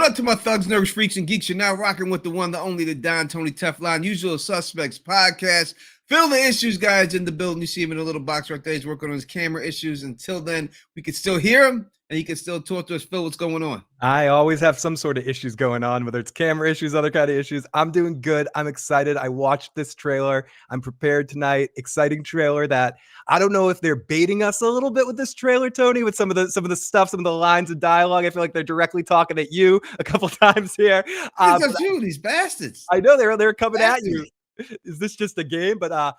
What up to my thugs, nerds, freaks, and geeks? You're now rocking with the one, the only, the Don Tony Teflon, Usual Suspects podcast. Fill the issues, guys, in the building. You see him in a little box right there. He's working on his camera issues. Until then, we can still hear him, and he can still talk to us. Phil, what's going on? I always have some sort of issues going on, whether it's camera issues, other kind of issues. I'm doing good. I'm excited. I watched this trailer. I'm prepared tonight. Exciting trailer that I don't know if they're baiting us a little bit with this trailer, Tony, with some of the stuff, some of the lines of dialogue. I feel like they're directly talking at you a couple times here. It's you, these bastards. I know they're coming at you. Is this just a game? But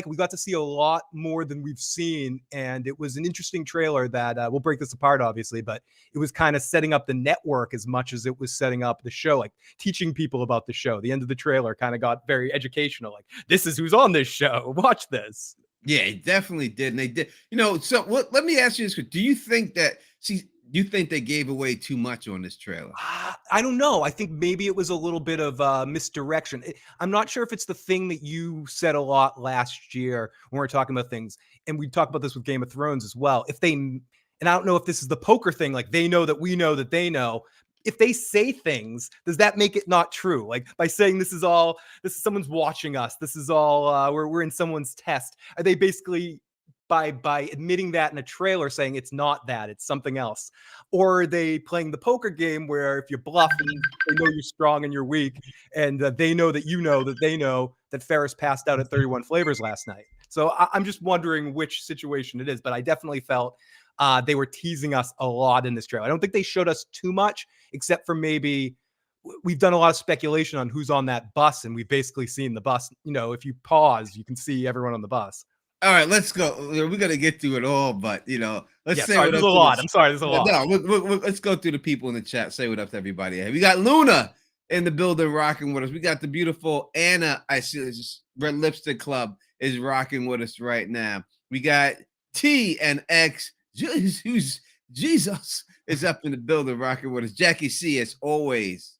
we got to see a lot more than we've seen, and it was an interesting trailer that we'll break this apart, obviously, but it was kind of setting up the network as much as it was setting up the show, like teaching people about the show. The end of the trailer kind of got very educational, like, this is who's on this show. Watch this. Yeah, it definitely did. And they did. Let me ask you this. Do you think they gave away too much on this trailer? I don't know. I think maybe it was a little bit of misdirection. I'm not sure if it's the thing that you said a lot last year when we were talking about things, and we talked about this with Game of Thrones as well. And I don't know if this is the poker thing, like they know that we know that they know. If they say things, does that make it not true? Like by saying this is someone's watching us. This is all we're in someone's test. Are they basically by admitting that in a trailer saying it's not that, it's something else? Or are they playing the poker game where if you bluff and they know you're strong and you're weak, and they know that you know that they know that Ferris passed out at 31 Flavors last night? So I'm just wondering which situation it is, but I definitely felt they were teasing us a lot in this trailer. I don't think they showed us too much, except for maybe we've done a lot of speculation on who's on that bus, and we've basically seen the bus. If you pause, you can see everyone on the bus. All right, let's go. We're gonna get through it all, but let's say there's a lot. I'm sorry, there's a lot. No, let's go through the people in the chat. Say what up to everybody. We got Luna in the building rocking with us. We got the beautiful Anna. I see this Red Lipstick Club is rocking with us right now. We got T and X. Who's Jesus is up in the building rocking with us. Jackie C, as always,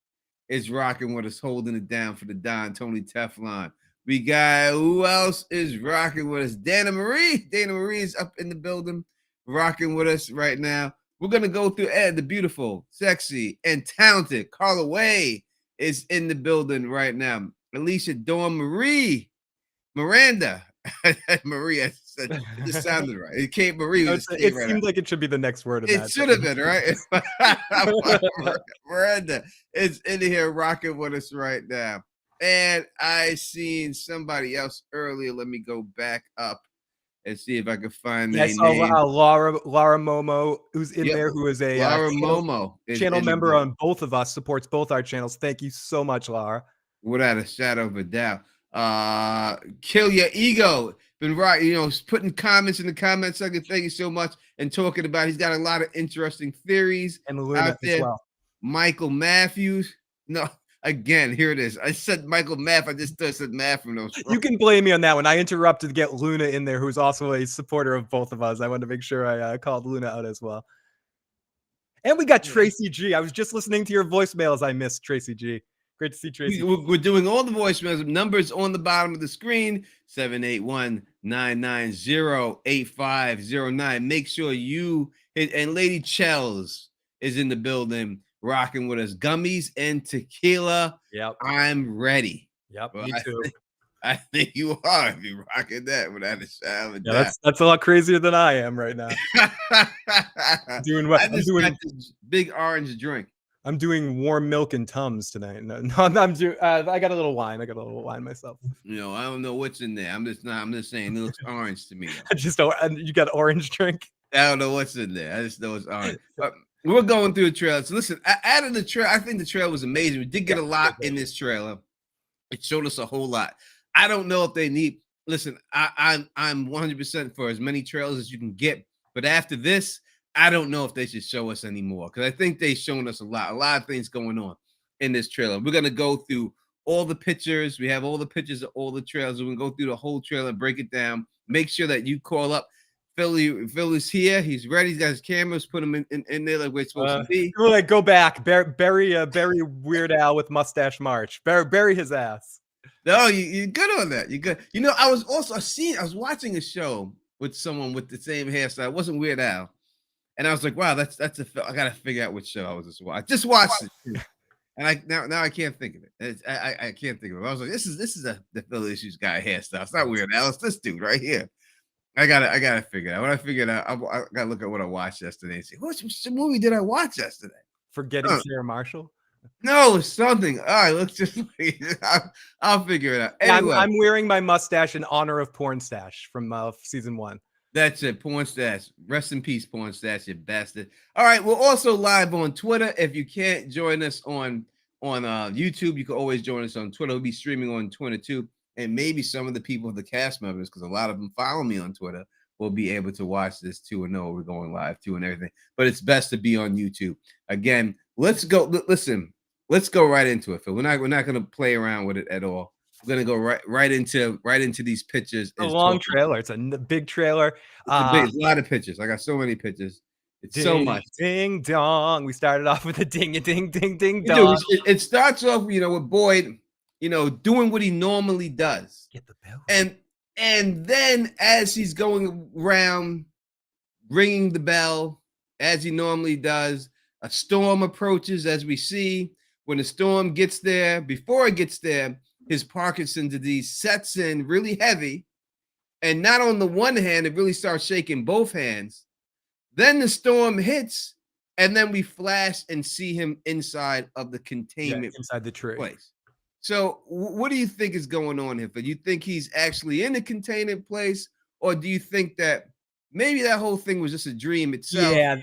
is rocking with us, holding it down for the Don Tony Teflon. We got, who else is rocking with us? Dana Marie. Dana Marie is up in the building, rocking with us right now. We're going to go through Ed, the beautiful, sexy, and talented Carla Way is in the building right now. Alicia Dawn Marie. Miranda. Marie, I said, it just sounded right. It came Marie. It seemed like it should be the next word of that. It should have been, right? Miranda is in here rocking with us right now. And I seen somebody else earlier. Let me go back up and see if I can find their name. Laura Momo, who's in there, who is a Laura Momo channel member on both of us, supports both our channels. Thank you so much, Laura. Without a shadow of a doubt. Kill Your Ego. Been right, putting comments in the comment section. Thank you so much. And talking about, he's got a lot of interesting theories. And Luna out there as well. Michael Matthews. No. Again, here it is. I said Michael Math. I just said Math from those. You can blame me on that one. I interrupted to get Luna in there, who's also a supporter of both of us. I wanted to make sure I called Luna out as well. And we got Tracy G. I was just listening to your voicemails. I missed Tracy G. Great to see Tracy. We're doing all the voicemails. Numbers on the bottom of the screen, 781-990-8509. Make sure you hit, and Lady Chels is in the building, rocking with us. Gummies and tequila. Yep. I'm ready. Yep. Me too. I think you are if you're rocking that without a shadow of a doubt. That's a lot crazier than I am right now. Doing what? I'm doing this big orange drink. I'm doing warm milk and Tums tonight. No, I'm doing. I got a little wine. I got a little wine myself. I don't know what's in there. I'm just saying it looks orange to me. You got orange drink. I don't know what's in there. I just know it's orange. But we're going through the trailer. So listen, out of the trailer, I think the trailer was amazing. We did get a lot in this trailer. It showed us a whole lot. I don't know if they need. Listen, I'm 100% for as many trailers as you can get. But after this, I don't know if they should show us anymore, because I think they've shown us a lot of things going on in this trailer. We're gonna go through all the pictures. We have all the pictures of all the trailers. We're gonna go through the whole trailer, break it down. Make sure that you call up. Philly's here. He's ready. He's got his cameras. Put him in there like we're supposed to be. Like, go back. Bury Weird Al with Mustache March. Bury his ass. No, you're good on that. You're good. I was watching a show with someone with the same hairstyle. It wasn't Weird Al. And I was like, wow, that's I gotta figure out which show I was just watching. I just watched it too. And I now I can't think of it. I can't think of it. I was like, this is the Philly Issues guy hairstyle. It's not Weird Al. It's this dude right here. I gotta figure it out. When I figure it out, I gotta look at what I watched yesterday and see which movie did I watch yesterday. Forgetting Sarah Marshall. No, it's something. All right, let's just. I'll figure it out. Anyway, I'm wearing my mustache in honor of Porn Stash from season 1. That's it, Porn Stash. Rest in peace, Porn Stash, you bastard. All right, we're also live on Twitter. If you can't join us on YouTube, you can always join us on Twitter. We'll be streaming on Twitter too, and maybe some of the people, the cast members, because a lot of them follow me on Twitter, will be able to watch this too and know we're going live too and everything. But it's best to be on YouTube. Again, let's go. Listen, let's go right into it, Phil. We're not going to play around with it at all. We're gonna go right into these pictures. A long trailer. It's a big trailer. It's a lot of pictures. I got so many pictures. It's so much. Ding dong. We started off with a ding a ding ding ding dong. It starts off, with Boyd, doing what he normally does. Get the bell. And then as he's going around ringing the bell, as he normally does, a storm approaches, as we see. When the storm gets there, before it gets there, his Parkinson's disease sets in really heavy. And not on the one hand, it really starts shaking both hands. Then the storm hits, and then we flash and see him inside of the containment inside the tree place. So what do you think is going on here? Do you think he's actually in the containment place, or do you think that maybe that whole thing was just a dream itself? Yeah,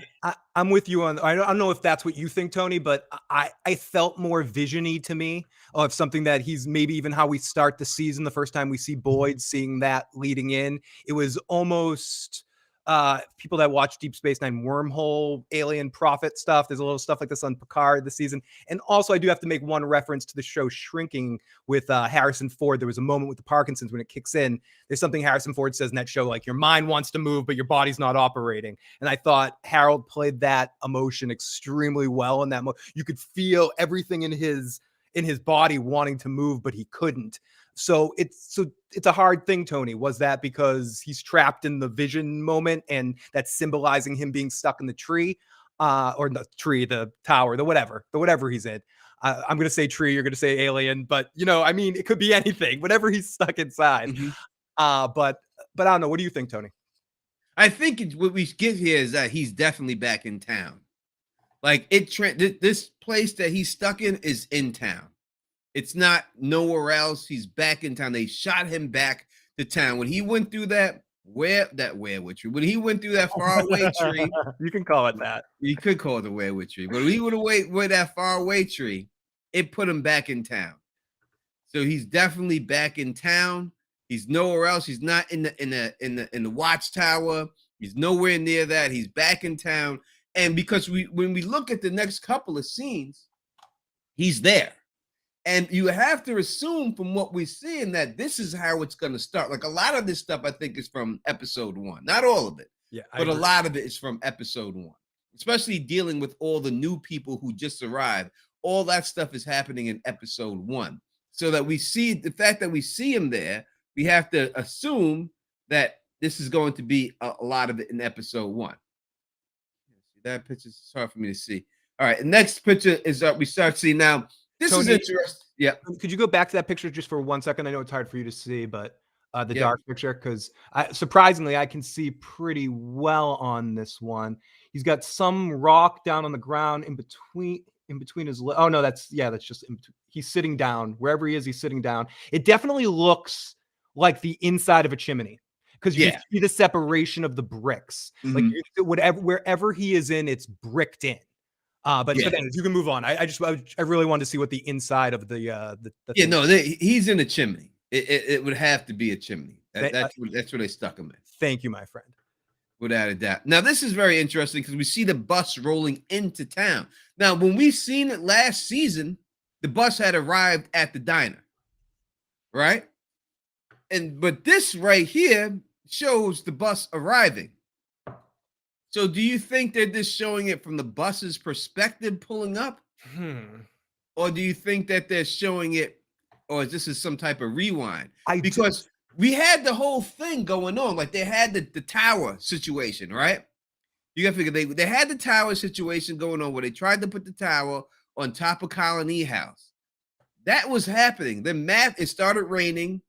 I'm with you on. I don't know if that's what you think, Tony, but I felt more vision-y to me of something that he's maybe even how we start the season. The first time we see Boyd, seeing that leading in, it was almost people that watch Deep Space Nine wormhole, alien prophet stuff. There's a little stuff like this on Picard this season. And also I do have to make one reference to the show Shrinking with Harrison Ford. There was a moment with the Parkinson's when it kicks in. There's something Harrison Ford says in that show, like your mind wants to move, but your body's not operating. And I thought Harold played that emotion extremely well in that. You could feel everything in his body wanting to move, but he couldn't. So it's a hard thing, Tony. Was that because he's trapped in the vision moment and that's symbolizing him being stuck in the tree, or the tree, the tower, the whatever he's in? I'm going to say tree. You're going to say alien, but it could be anything, whatever he's stuck inside. Mm-hmm. But I don't know. What do you think, Tony? I think what we get here is that he's definitely back in town. Like this place that he's stuck in is in town. It's not nowhere else. He's back in town. They shot him back to town. When he went through that werewood tree, when he went through that faraway tree. You can call it that. You could call it the werewood tree. But when he would have went that faraway tree, it put him back in town. So he's definitely back in town. He's nowhere else. He's not in the watchtower. He's nowhere near that. He's back in town. And because when we look at the next couple of scenes, he's there. And you have to assume from what we're seeing that this is how it's going to start. Like a lot of this stuff, I think, is from episode 1. Not all of it, but a lot of it is from episode 1, especially dealing with all the new people who just arrived. All that stuff is happening in episode 1. So that we see the fact that we see him there, we have to assume that this is going to be a lot of it in episode 1. That picture is hard for me to see. All right, the next picture is we start seeing now. This is interesting. Yeah. Could you go back to that picture just for 1 second? I know it's hard for you to see, but the dark picture, because surprisingly, I can see pretty well on this one. He's got some rock down on the ground in between his. Oh no, that's just he's sitting down. Wherever he is, he's sitting down. It definitely looks like the inside of a chimney, because you see the separation of the bricks. Mm-hmm. Like wherever he is in, it's bricked in. But you can move on. I really wanted to see what the inside of the he's in a chimney. It would have to be a chimney. That's where they stuck him in. Thank you, my friend. Without a doubt. Now this is very interesting because we see the bus rolling into town. Now when we seen it last season, the bus had arrived at the diner, right? But this right here shows the bus arriving. So do you think they're just showing it from the bus's perspective pulling up? Or do you think that they're showing it, or this is some type of rewind? Because we had the whole thing going on. Like they had the tower situation, right? You gotta figure they had the tower situation going on where they tried to put the tower on top of Colony House. That was happening. Then it started raining,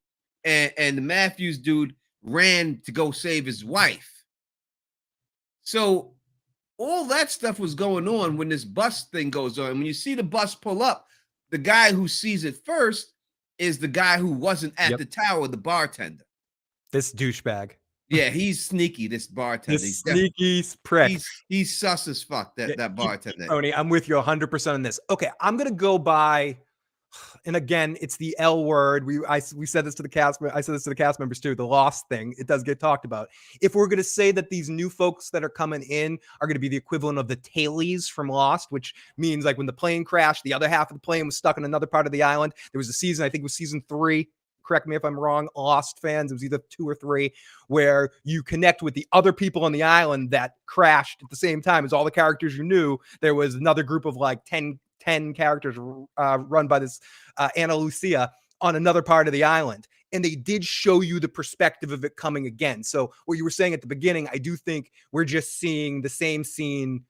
and the Matthews dude ran to go save his wife. So all that stuff was going on when this bus thing goes on. And when you see the bus pull up, the guy who sees it first is the guy who wasn't at the tower, the bartender. This douchebag. Yeah, he's sneaky, this bartender. This sneaky prick. He's sus as fuck, that bartender. Tony, I'm with you 100% on this. Okay, I'm gonna go by, and again, it's the L word. We said this to the cast. I said this to the cast members too. The lost thing. It does get talked about. If we're gonna say that these new folks that are coming in are gonna be the equivalent of the tailies from Lost, which means like when the plane crashed, the other half of the plane was stuck in another part of the island. There was a season, I think it was season 3. Correct me if I'm wrong, Lost fans, it was either 2 or 3, where you connect with the other people on the island that crashed at the same time as all the characters you knew. There was another group of like 10 characters run by this Ana Lucia on another part of the island. And they did show you the perspective of it coming again. So what you were saying at the beginning, I do think we're just seeing the same scene,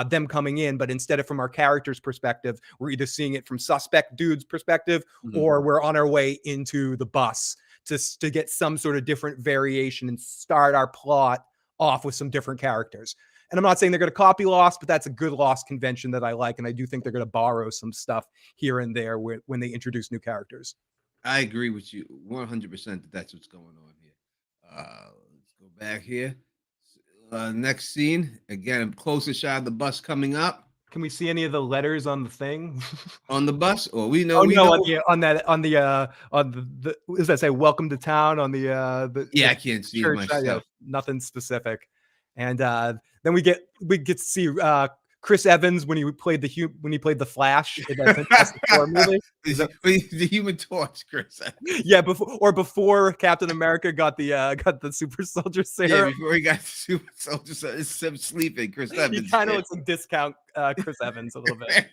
them coming in, but instead of from our character's perspective, we're either seeing it from suspect dude's perspective, or we're on our way into the bus to get some sort of different variation and start our plot off with some different characters. And I'm not saying they're going to copy Lost, but that's a good Lost convention that I like. And I do think they're going to borrow some stuff here and there when they introduce new characters. I agree with you 100% that that's what's going on here. Let's go back here. Next scene, again, closer shot of the bus coming up. Can we see any of the letters on the thing? On the bus? Or we know? Oh, we no, know. on the what does that say? Welcome to town on the yeah, I can't see it myself. Nothing specific. And then we get to see Chris Evans when he played the Flash in that Fantastic Four movie. The Human Torch, Chris Evans. Yeah, before Captain America got the super soldier serum. Yeah, before he got the super soldier serum, it's him sleeping. Chris Evans. He kind of looks like discount Chris Evans a little bit.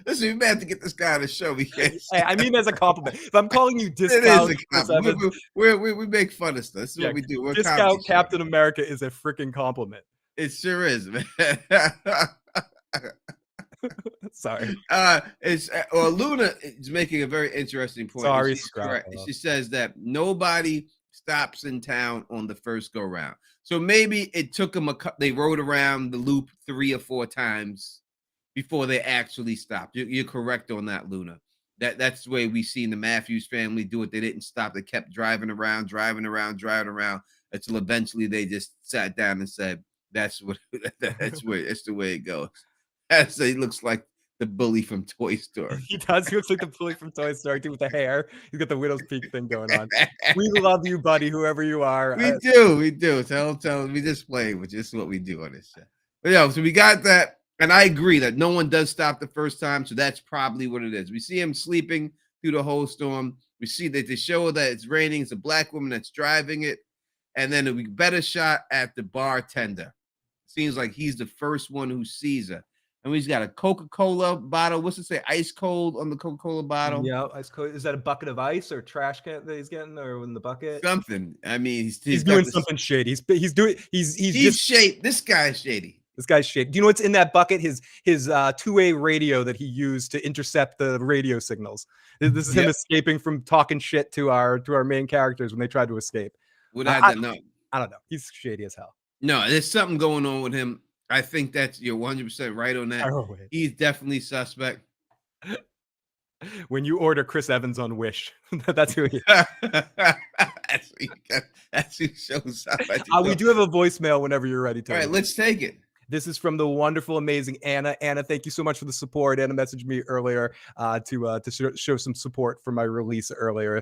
Listen, we may have to get this guy on the show. Hey, I mean as a compliment. If I'm calling you discount, it is a compliment. We make fun of stuff. This is what we do. We're discount Captain America is a freaking compliment. It sure is, man. Sorry. Luna is making a very interesting point. Sorry, she says that nobody stops in town on the first go round. So maybe it took them they rode around the loop 3 or 4 times before they actually stopped. You're correct on that, Luna. That's the way we seen the Matthews family do it. They didn't stop. They kept driving around until eventually they just sat down and said, that's the way it goes. He looks like the bully from Toy Story. He does. He looks like the bully from Toy Story too, with the hair. He's got the widow's peak thing going on. We love you, buddy, whoever you are. We do. Tell him we just play with you. This is what we do on this show. But so we got that, and I agree that no one does stop the first time, so that's probably what it is. We see him sleeping through the whole storm. We see that they show that it's raining. It's a black woman that's driving it, and then a better shot at the bartender. Seems like he's the first one who sees her. And he's got a Coca-Cola bottle. What's it say? Ice cold on the Coca-Cola bottle. Yeah, ice cold. Is that a bucket of ice or trash can that he's getting, or in the bucket? Something. I mean, he's doing something shady. He's shady. This guy's shady. This guy's shady. Do you know what's in that bucket? His two-way radio that he used to intercept the radio signals. This is him escaping from talking shit to our main characters when they tried to escape. I don't know. He's shady as hell. No, there's something going on with him. I think you're 100% right on that. He's definitely suspect. When you order Chris Evans on Wish, that's who he is. That's who shows up. We do have a voicemail whenever you're ready, Tony. All right, let's take it. This is from the wonderful, amazing Anna. Anna, thank you so much for the support. Anna messaged me earlier to show some support for my release earlier.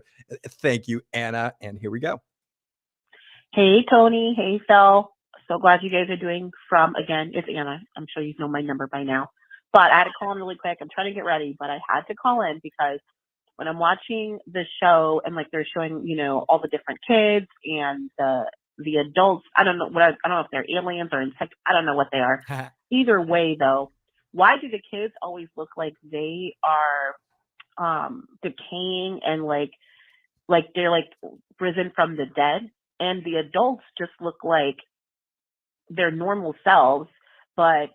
Thank you, Anna. And here we go. Hey, Tony. Hey, Phil. So glad you guys are doing again, it's Anna. I'm sure you know my number by now. But I had to call in really quick. I'm trying to get ready, but I had to call in because when I'm watching the show and like they're showing, all the different kids and the adults, I don't know if they're aliens or insects. I don't know what they are. Either way, though, why do the kids always look like they are decaying and like they're like risen from the dead, and the adults just look like their normal selves, but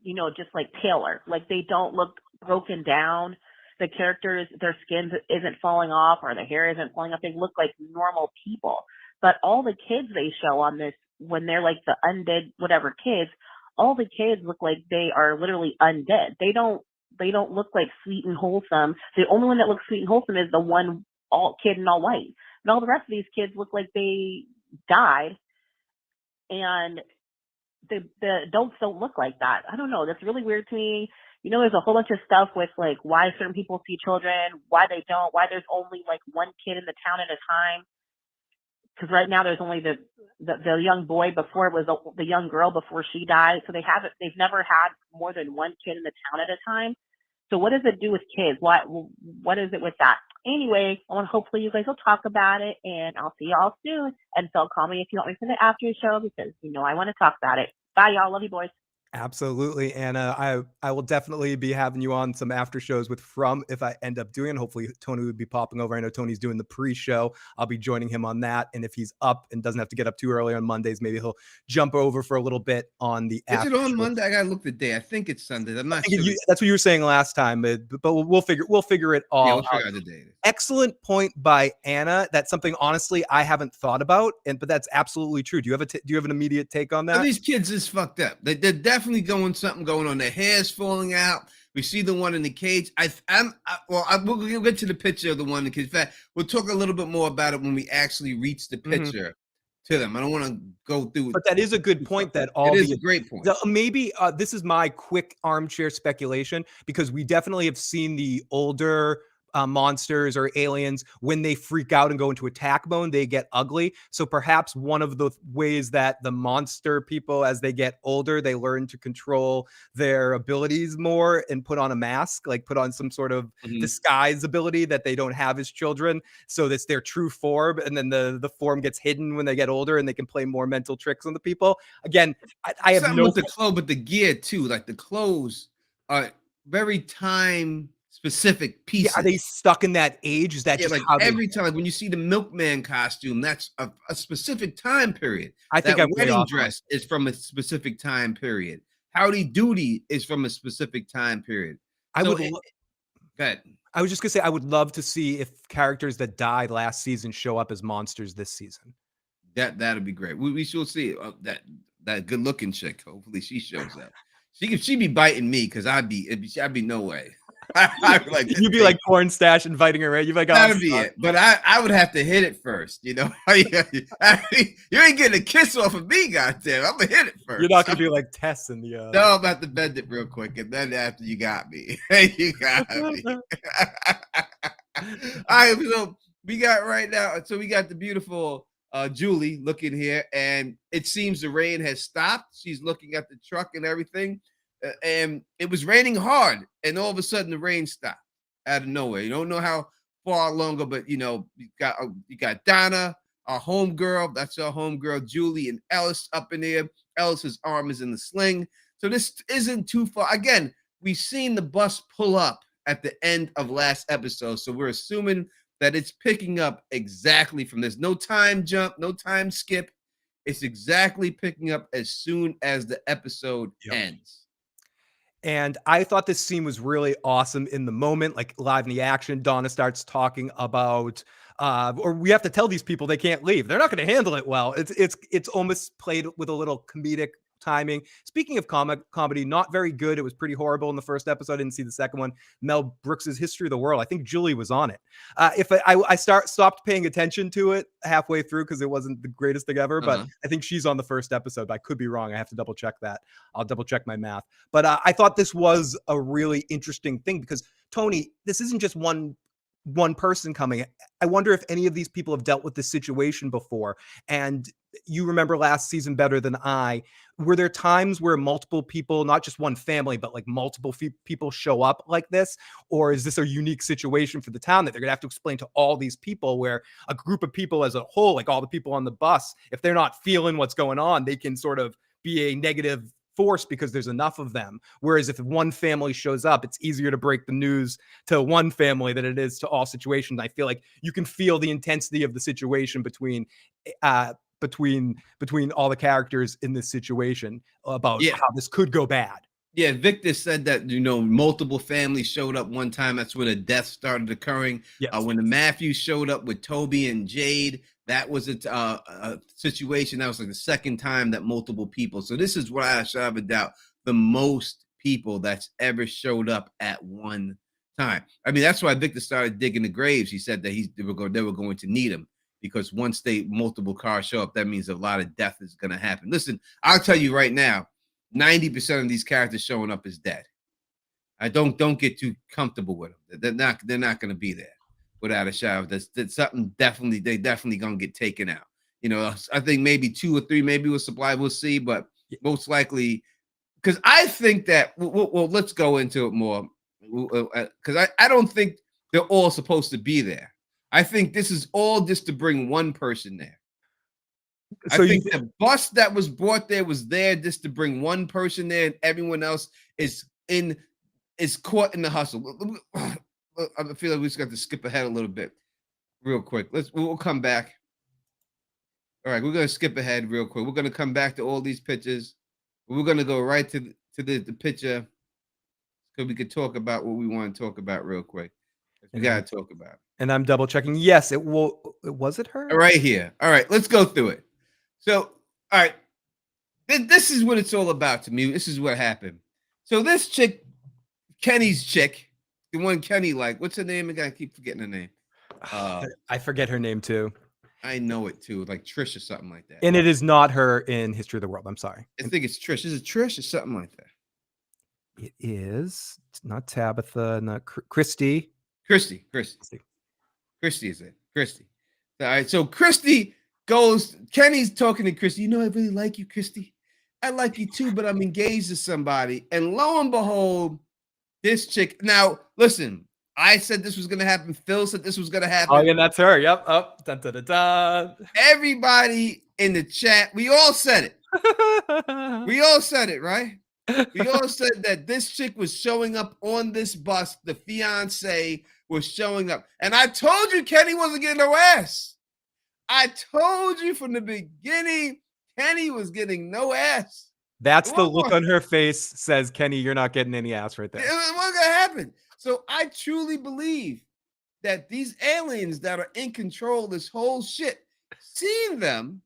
you know, just like Taylor, like they don't look broken down. The characters, their skin isn't falling off or the hair isn't falling off. They look like normal people. But all the kids they show on this, when they're like the undead whatever kids, all the kids look like they are literally undead. They don't look like sweet and wholesome. The only one that looks sweet and wholesome is the one all kid in all white. And all the rest of these kids look like they died. And the adults don't look like that. I don't know. That's really weird to me. You know, there's a whole bunch of stuff with like why certain people see children, why they don't, why there's only like one kid in the town at a time. Because right now there's only the young boy. Before it was the young girl before she died. So they've never had more than one kid in the town at a time. So what does it do with kids? What is it with that? Anyway, hopefully you guys will talk about it, and I'll see y'all soon. And so call me if you want me for the after show, because you know I want to talk about it. Bye, y'all. Love you, boys. Absolutely, Anna. I will definitely be having you on some after shows with From if I end up doing it. Hopefully Tony would be popping over. I know Tony's doing the pre-show. I'll be joining him on that. And if he's up and doesn't have to get up too early on Mondays, maybe he'll jump over for a little bit on the after Is it on show. Monday? I gotta look the day. I think it's Sunday. I'm not sure. That's what you were saying last time, but we'll figure it all Yeah, we'll figure out the day. Excellent point by Anna. That's something honestly I haven't thought about, but that's absolutely true. Do you have an immediate take on that? Well, these kids is fucked up. They're definitely going on. Their hair's falling out. We see the one in the cage. We'll get to the picture of the one in the cage. In fact, we'll talk a little bit more about it when we actually reach the picture to them. I don't want to go through. But that is a good point. It is a great point. Maybe this is my quick armchair speculation, because we definitely have seen the older monsters or aliens, when they freak out and go into attack mode, they get ugly. So perhaps one of the ways that the monster people, as they get older, they learn to control their abilities more and put on a mask, like put on some sort of disguise ability that they don't have as children. So that's their true form. And then the form gets hidden when they get older and they can play more mental tricks on the people. Again, I have no... with the clothes, but the gear too, like the clothes are very time specific pieces. Yeah, are they stuck in that age? Is that just like how every time when you see the milkman costume, that's a specific time period. I think that wedding dress is from a specific time period. Howdy Doody is from a specific time period. Go ahead. I was just gonna say I would love to see if characters that died last season show up as monsters this season. That'd be great. We shall see that good looking chick. Hopefully she shows up. She be biting me because I'd be no way. Like, you'd be like porn stash inviting her, right? You'd be like, that'd be it. But I would have to hit it first, you know. You ain't getting a kiss off of me, goddamn. I'm gonna hit it first. You're not gonna be like Tess in the No, I'm about to bend it real quick, and then after you got me. You got me. All right, so we got right now. So we got the beautiful Julie looking here, and it seems the rain has stopped. She's looking at the truck and everything. And it was raining hard, and all of a sudden the rain stopped out of nowhere. You don't know how far longer, but you know you got Donna, our homegirl. That's our homegirl Julie, and Ellis up in there. Ellis's arm is in the sling, so this isn't too far. Again, we've seen the bus pull up at the end of last episode, so we're assuming that it's picking up exactly from this. No time jump, no time skip. It's exactly picking up as soon as the episode ends. And I thought this scene was really awesome in the moment, like live in the action. Donna starts talking about, or we have to tell these people they can't leave. They're not going to handle it well. It's almost played with a little comedic timing. Speaking of comedy, not very good. It was pretty horrible in the first episode. I didn't see the second one. Mel Brooks's History of the World. I think Julie was on it. If I stopped paying attention to it halfway through because it wasn't the greatest thing ever, but I think she's on the first episode. But I could be wrong. I have to double check that. I'll double check my math. But I thought this was a really interesting thing because Tony, this isn't just one person coming. I wonder if any of these people have dealt with this situation before. And you remember last season better than I. Were there times where multiple people, not just one family, but like multiple people show up like this? Or is this a unique situation for the town that they're going to have to explain to all these people, where a group of people as a whole, like all the people on the bus, if they're not feeling what's going on, they can sort of be a negative force because there's enough of them. Whereas if one family shows up, it's easier to break the news to one family than it is to all situations. I feel like you can feel the intensity of the situation between between all the characters in this situation about Yeah. how this could go bad. Yeah, Victor said that, multiple families showed up one time. That's when a death started occurring. Yes. When the Matthews showed up with Toby and Jade, that was a situation. That was like the second time that multiple people. So this is why I shall a doubt the most people that's ever showed up at one time. I mean, that's why Victor started digging the graves. He said that they were going to need him, because once multiple cars show up, that means a lot of death is going to happen. Listen, I'll tell you right now, 90% of these characters showing up is dead. I don't get too comfortable with them. They're not going to be there without a shadow. That's something they definitely going to get taken out. I think maybe 2 or 3 maybe will supply. We'll see, but most likely, because I think that well, let's go into it more, because I don't think they're all supposed to be there. I think this is all just to bring one person there. So I think the bus that was brought there was there just to bring one person there, and everyone else is caught in the hustle. I feel like we just got to skip ahead a little bit, real quick. We'll come back. All right, we're gonna skip ahead real quick. We're gonna come back to all these pictures. We're gonna go right to the picture, so we could talk about what we want to talk about real quick. We gotta talk about it. And I'm double checking. Yes, was it her? Right here. All right, let's go through it. So, all right, this is what it's all about to me. This is what happened. So this chick, Kenny's chick, the one Kenny what's her name again? I keep forgetting her name. I forget her name too. I know it too, like Trish or something like that. And it is not her in History of the World. I'm sorry. I think it's Trish. Is it Trish or something like that? It is. It's not Tabitha, not Christy. Christy is it? Christy. All right, so Christy goes, Kenny's talking to Christy. I really like you, Christy. I like you too, but I'm engaged to somebody. And lo and behold, this chick. Now, listen, I said this was going to happen. Phil said this was going to happen. Oh, yeah, that's her. Yep. Oh, dun, dun, dun, dun. Everybody in the chat, we all said it. We all said it, right? We all said that this chick was showing up on this bus. The fiance was showing up. And I told you Kenny wasn't getting no ass. I told you from the beginning, Kenny was getting no ass. That's the look on her face says, Kenny, you're not getting any ass right there. It wasn't going to happen. So I truly believe that these aliens that are in control of this whole shit, seeing them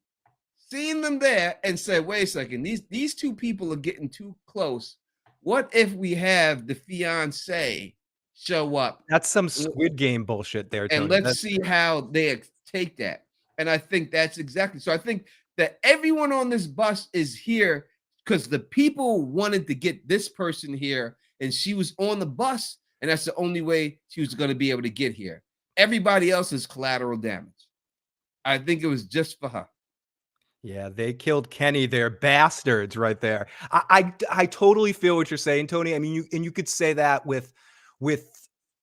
there and said, wait a second, these two people are getting too close. What if we have the fiance show up? That's some Squid Game bullshit there, Tony. And let's see how they take that. And I think that's exactly. So I think that everyone on this bus is here because the people wanted to get this person here, and she was on the bus, and that's the only way she was going to be able to get here. Everybody else is collateral damage. I think it was just for her. Yeah, they killed Kenny. They're bastards right there. I totally feel what you're saying, Tony. I mean, you could say that with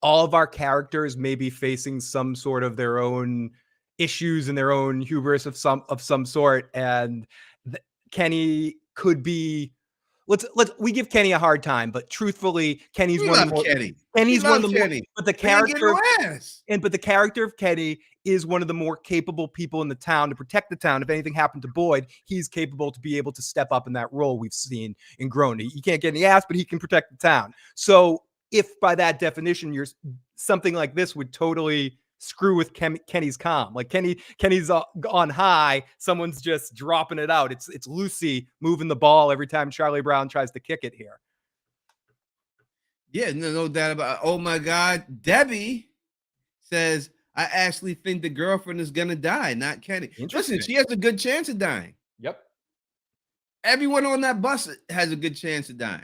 all of our characters maybe facing some sort of their own issues and their own hubris of some sort, and Kenny could be. We give Kenny a hard time, but truthfully, Kenny's one of the more. Kenny's one of the more, but the character but the character of Kenny is one of the more capable people in the town to protect the town. If anything happened to Boyd, he's capable to be able to step up in that role. We've seen in Grown. He can't get any ass, but he can protect the town. So if by that definition, something like this would totally screw with Kenny's calm. Like Kenny's on high, someone's just dropping it out. It's Lucy moving the ball every time Charlie Brown tries to kick it here. Yeah, no doubt about it. Oh my God. Debbie says, I actually think the girlfriend is gonna die, not Kenny. Listen, she has a good chance of dying. Yep. Everyone on that bus has a good chance of dying.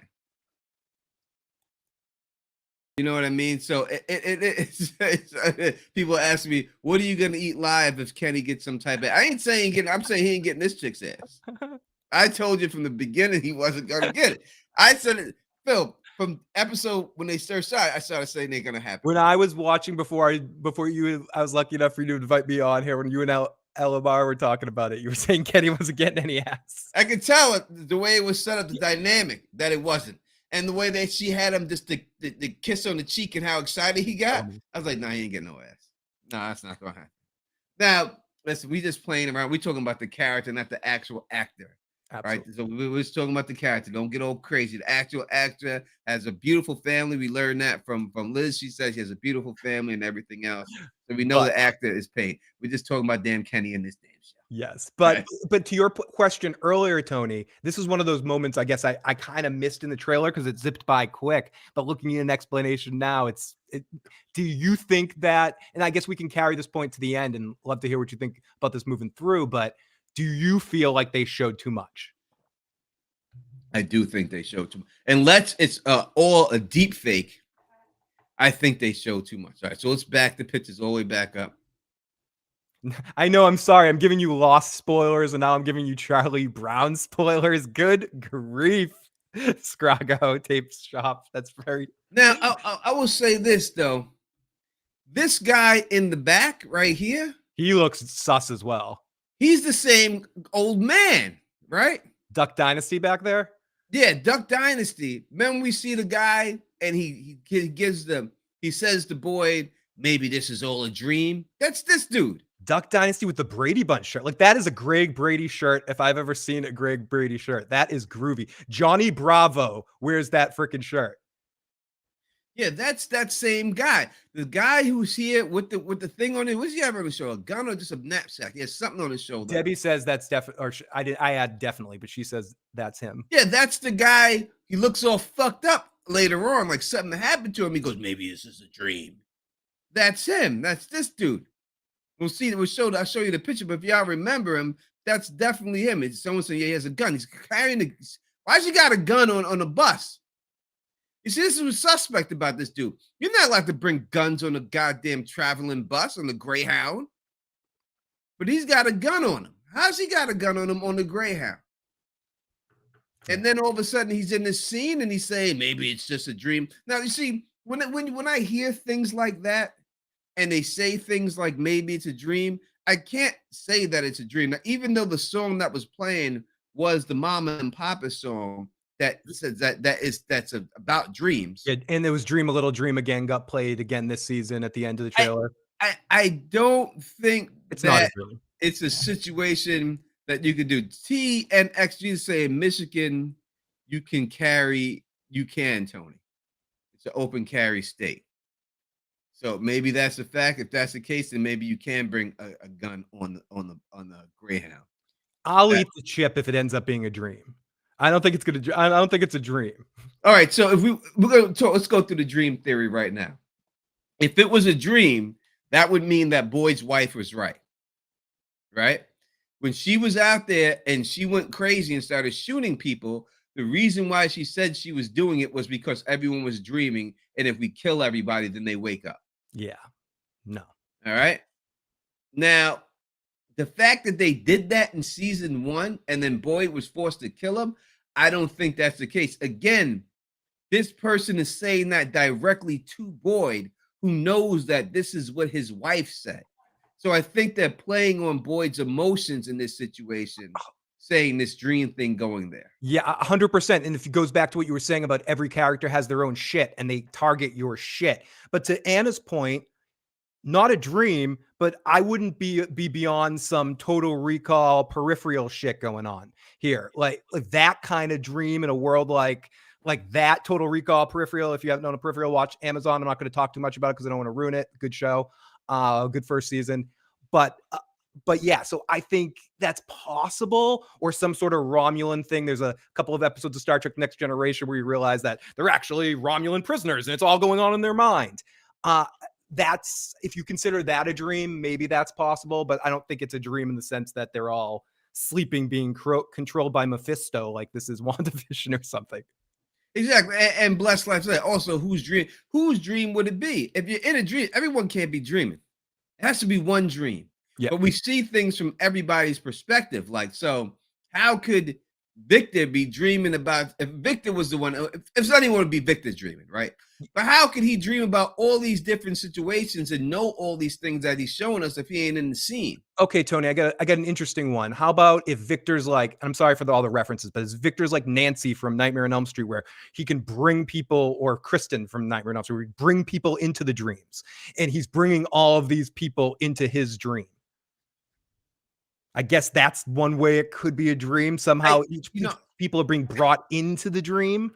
You know what I mean? So it's people ask me, what are you gonna eat live if Kenny gets some type of? I'm saying he ain't getting this chick's ass. I told you from the beginning he wasn't gonna get it. I said it, Phil, from episode when they first started, I started saying they're gonna happen. When I was watching before you, I was lucky enough for you to invite me on here when you and Elamar were talking about it. You were saying Kenny wasn't getting any ass. I could tell it the way it was set up, the dynamic that it wasn't. And the way that she had him just the kiss on the cheek and how excited he got, I was like, nah, he ain't getting no ass. No, that's not going to happen. Now, listen, we just playing around. We talking about the character, not the actual actor. Right. Absolutely. So we was talking about the character. Don't get all crazy. The actual actor has a beautiful family. We learned that from Liz. She says she has a beautiful family and everything else. So we know But the actor is paid. We're just talking about Dan Kenny in this damn show. yes, Right. but to your question earlier, Tony, this is one of those moments I guess I kind of missed in the trailer because it zipped by quick. But looking at an explanation now, do you think that? And I guess we can carry this point to the end, and love to hear what you think about this moving through. But do you feel like they showed too much? I do think they showed too much. Unless it's all a deep fake, I think they showed too much. All right, so let's back the pictures all the way back up. I know. I'm sorry. I'm giving you Lost spoilers, and now I'm giving you Charlie Brown spoilers. Good grief, Scrago Tape Shop. That's very. Now, I will say this though. This guy in the back right here, He looks sus as well. he's the same old man, right? Duck Dynasty back there. Yeah, Duck Dynasty. Remember we see the guy and he says to Boyd, maybe this is all a dream. That's this dude. Duck Dynasty with the Brady Bunch shirt. Like that is a Greg Brady shirt. If I've ever seen a Greg Brady shirt, that is groovy. Johnny Bravo wears that freaking shirt. Yeah, that's that same guy. The guy who's here with the thing on it. What's he have on his shoulder? A gun or just a knapsack? He has something on his shoulder. Debbie says that's definitely, or I add definitely, but she says that's him. Yeah, that's the guy. He looks all fucked up later on, like something happened to him. He goes, maybe this is a dream. That's him. That's this dude. We'll see. I'll show you the picture. But if y'all remember him, that's definitely him. It's someone saying, yeah, he has a gun. He's carrying the. Why's he got a gun on a bus? You see, this is what's suspect about this dude. You're not allowed to bring guns on a goddamn traveling bus on the Greyhound. But he's got a gun on him. How's he got a gun on him on the Greyhound? And then all of a sudden he's in this scene and he's saying, maybe it's just a dream. Now, you see, when I hear things like that and they say things like maybe it's a dream, I can't say that it's a dream. Now, even though the song that was playing was the Mama and Papa song, that says that's about dreams. Yeah, and there was Dream a Little Dream Again got played again this season at the end of the trailer. I don't think It's not a dream. It's a situation that you could do. T and XG say in Michigan, you can, Tony. It's an open carry state. So maybe that's a fact. If that's the case, then maybe you can bring a gun on the Greyhound. I'll eat the chip if it ends up being a dream. I don't think it's a dream. All right, so if we're going to talk, let's go through the dream theory right now. If it was a dream, that would mean that Boyd's wife was right. Right? When she was out there and she went crazy and started shooting people, the reason why she said she was doing it was because everyone was dreaming, and if we kill everybody, then they wake up. Yeah. No. All right. Now, the fact that they did that in season 1 and then Boyd was forced to kill him, I don't think that's the case. Again, this person is saying that directly to Boyd, who knows that this is what his wife said. So I think they're playing on Boyd's emotions in this situation, saying this dream thing going there. Yeah, 100%. And if it goes back to what you were saying about every character has their own shit and they target your shit. But to Anna's point, not a dream, but I wouldn't be beyond some Total Recall peripheral shit going on here. Like that kind of dream in a world like that Total Recall peripheral. If you haven't known a peripheral, watch Amazon. I'm not going to talk too much about it because I don't want to ruin it. Good show. Good first season. But yeah, so I think that's possible, or some sort of Romulan thing. There's a couple of episodes of Star Trek Next Generation where you realize that they're actually Romulan prisoners and it's all going on in their mind. That's, if you consider that a dream, maybe that's possible, but I don't think it's a dream in the sense that they're all sleeping, being controlled by Mephisto, like this is WandaVision or something. Exactly. And blessed life. Also, whose dream would it be? If you're in a dream, everyone can't be dreaming. It has to be one dream. Yeah. But we see things from everybody's perspective. Like, so how could Victor be dreaming about, if Victor was the one, if anyone would be Victor's dreaming, right? But how could he dream about all these different situations and know all these things that he's showing us if he ain't in the scene? Okay, Tony, I got an interesting one. How about if Victor's like, I'm sorry for all the references, but is Victor's like Nancy from Nightmare on Elm Street, where he can bring people, or Kristen from Nightmare on Elm Street, where he bring people into the dreams, and he's bringing all of these people into his dream? I guess that's one way it could be a dream. Somehow each people are being brought into the dream.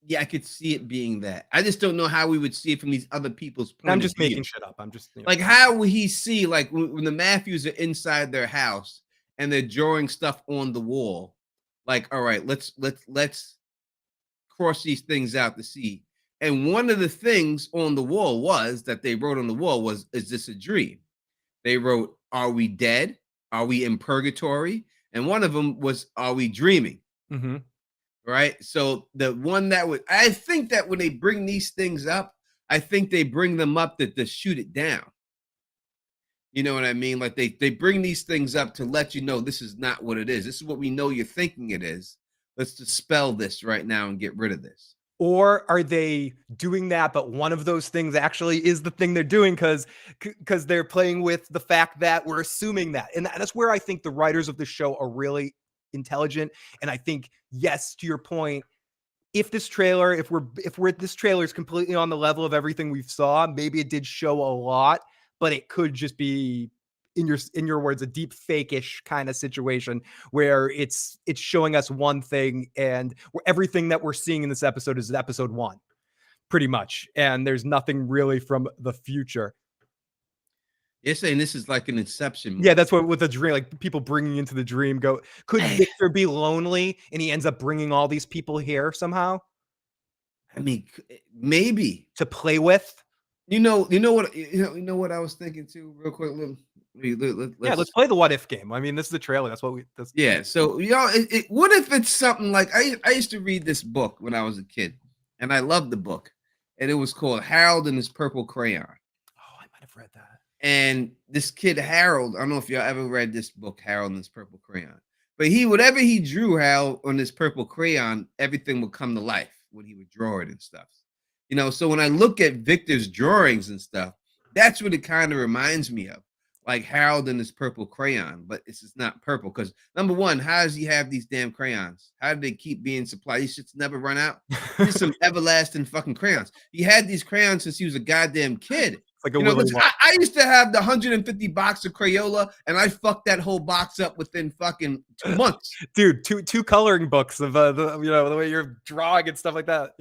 Yeah, I could see it being that. I just don't know how we would see it from these other people's point I'm of just view. making shit up. I'm just like, how will he see, like, when the Matthews are inside their house and they're drawing stuff on the wall? Like, all right, let's cross these things out to see. And one of the things on the wall was that they wrote on the wall was, "Is this a dream?" They wrote, "Are we dead? Are we in purgatory?" And one of them was, "Are we dreaming?" Mm-hmm. Right. So the one that would, I think that when they bring these things up, I think they bring them up to shoot it down. You know what I mean? Like they bring these things up to let you know this is not what it is. This is what we know you're thinking it is. Let's dispel this right now and get rid of this. Or are they doing that, but one of those things actually is the thing they're doing because they're playing with the fact that we're assuming that. And that's where I think the writers of the show are really intelligent. And I think, yes, to your point, if this trailer is completely on the level of everything we've saw, maybe it did show a lot, but it could just be, in your words, a deep fake-ish kind of situation where it's showing us one thing, and everything that we're seeing in this episode is episode 1, pretty much, and there's nothing really from the future. You're saying this is like an Inception movie. Yeah, that's what with the dream, like people bringing into the dream go. Could Victor be lonely and he ends up bringing all these people here somehow? I mean, maybe to play with. You know what I was thinking too, real quick. Let's play the what if game. I mean, this is the trailer. That's what we. Yeah. So what if it's something like I used to read this book when I was a kid, and I loved the book, and it was called Harold and His Purple Crayon. Oh, I might have read that. And this kid Harold, I don't know if y'all ever read this book, Harold and His Purple Crayon, but whatever he drew, Harold, on this purple crayon, everything would come to life when he would draw it and stuff. So when I look at Victor's drawings and stuff, that's what it kind of reminds me of, like Harold and His Purple Crayon, but it's just not purple. Because number one, how does he have these damn crayons? How do they keep being supplied? These shits never run out. These some everlasting fucking crayons. He had these crayons since he was a goddamn kid. Like I used to have the 150 box of Crayola, and I fucked that whole box up within fucking 2 months. Dude, two coloring books of the way you're drawing and stuff like that.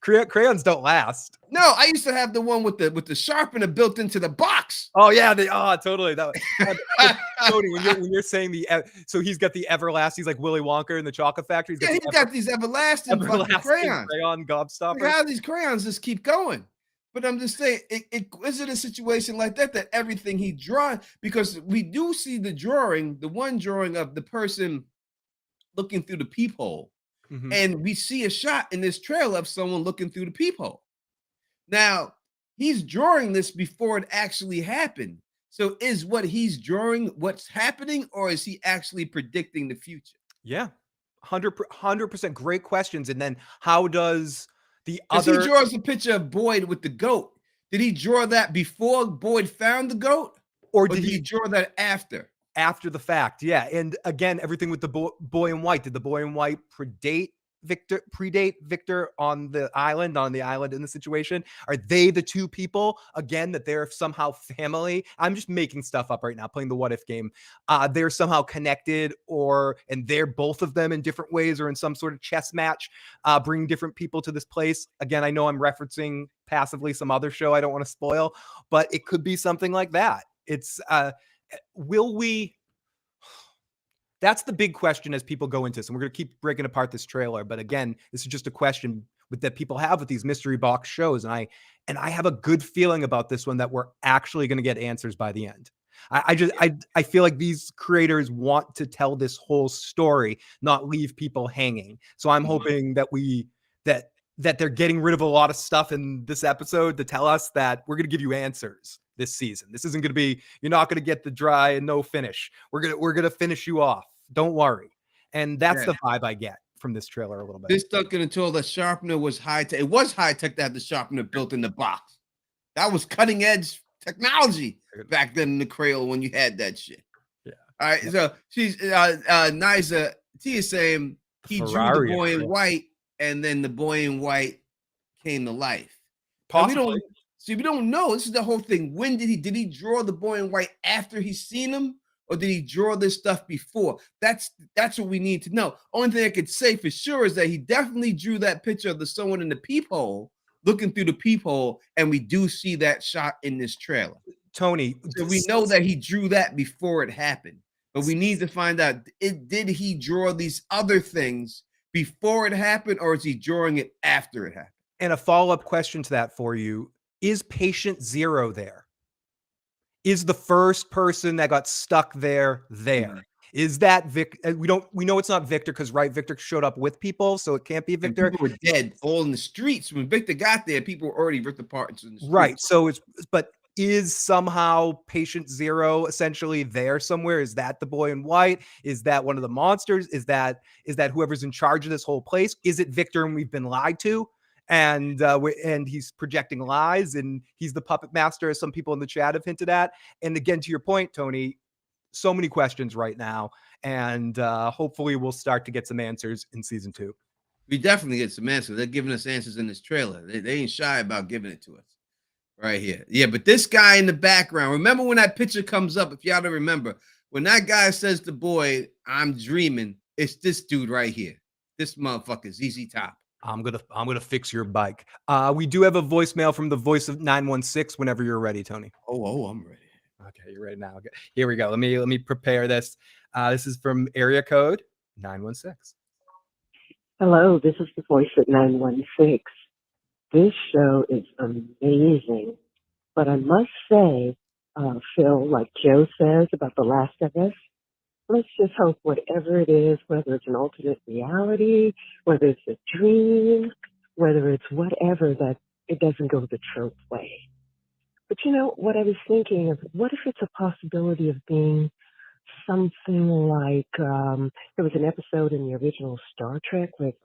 Crayons don't last. No, I used to have the one with the sharpener built into the box. Oh yeah, totally. Tony, when you're saying so he's got the everlasting, he's like Willy Wonka in the Chocolate Factory. He's got these everlasting fucking crayons. Crayon gobstoppers. Like, how these crayons just keep going? But I'm just saying, is it a situation like that everything he draws? Because we do see the one drawing of the person looking through the peephole, and we see a shot in this trailer of someone looking through the peephole. Now, he's drawing this before it actually happened. So is what he's drawing what's happening, or is he actually predicting the future? Yeah, 100%. Great questions. And then how does he draws a picture of Boyd with the goat. Did he draw that before Boyd found the goat? Or did he draw that after? After the fact, yeah. And again, everything with the boy in white. Did the boy in white predate Victor on the island in the situation? Are they the two people again that they're somehow family? I'm just making stuff up right now, playing the what if game. They're somehow connected, and they're both of them in different ways, or in some sort of chess match, bringing different people to this place. Again, I know I'm referencing passively some other show I don't want to spoil, but it could be something like that. It's will we? That's the big question as people go into this, and we're going to keep breaking apart this trailer. But again, this is just a question that people have with these mystery box shows, and I have a good feeling about this one that we're actually going to get answers by the end. I feel like these creators want to tell this whole story, not leave people hanging. So I'm hoping that that they're getting rid of a lot of stuff in this episode to tell us that we're going to give you answers this season. This isn't going to be, you're not going to get the dry and no finish. We're going to finish you off. Don't worry. And that's the vibe I get from this trailer a little bit. This Duncan told the sharpener was high tech. It was high tech to have the sharpener built in the box. That was cutting edge technology back then in the Crayola when you had that shit. Yeah. All right. So she's Niza T is saying he drew the boy in white, and then the boy in white came to life. We don't know. This is the whole thing. When did he draw the boy in white after he's seen him? or did he draw this stuff before? That's what we need to know. Only thing I could say for sure is that he definitely drew that picture of the someone in the peephole looking through the peephole, and we do see that shot in this trailer. Tony, So we know that he drew that before it happened, but we need to find out, did he draw these other things before it happened, or is he drawing it after it happened? and a follow-up question to that for you, is patient 0 there? Is the first person that got stuck there? Is that Victor? We know it's not Victor because Victor showed up with people, so it can't be And Victor. people were dead all in the streets. When Victor got there, people were already ripped apart in the streets. Right. So but is somehow patient 0 essentially there somewhere? Is that the boy in white? Is that one of the monsters? Is that whoever's in charge of this whole place? Is it Victor and we've been lied to? And he's projecting lies, and he's the puppet master, as some people in the chat have hinted at. And again, to your point, Tony, so many questions right now, and hopefully we'll start to get some answers in season 2. We definitely get some answers. They're giving us answers in this trailer. They ain't shy about giving it to us right here. Yeah, but this guy in the background, remember when that picture comes up, if y'all don't remember, when that guy says to Boyd, "I'm dreaming," it's this dude right here. This motherfucker, ZZ Top. I'm gonna fix your bike. We do have a voicemail from the voice of 916 whenever you're ready, Tony. Oh, I'm ready. Okay, you're ready now. Okay. Here we go. Let me prepare this. This is from area code 916. Hello, this is the voice at 916. This show is amazing, but I must say, Phil, like Joe says about The Last of Us, let's just hope whatever it is, whether it's an alternate reality, whether it's a dream, whether it's whatever, that it doesn't go the trope way. But you know, what I was thinking of, what if it's a possibility of being something like, there was an episode in the original Star Trek with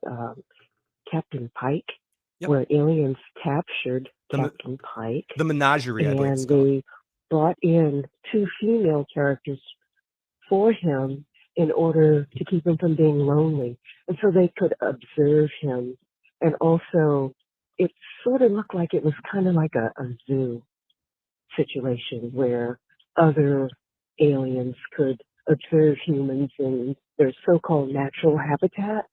Captain Pike, where aliens captured Captain Pike. The menagerie, I believe it's and called. they brought in 2 female characters for him in order to keep him from being lonely. And so they could observe him. And also, it sort of looked like it was kind of like a zoo situation where other aliens could observe humans in their so-called natural habitat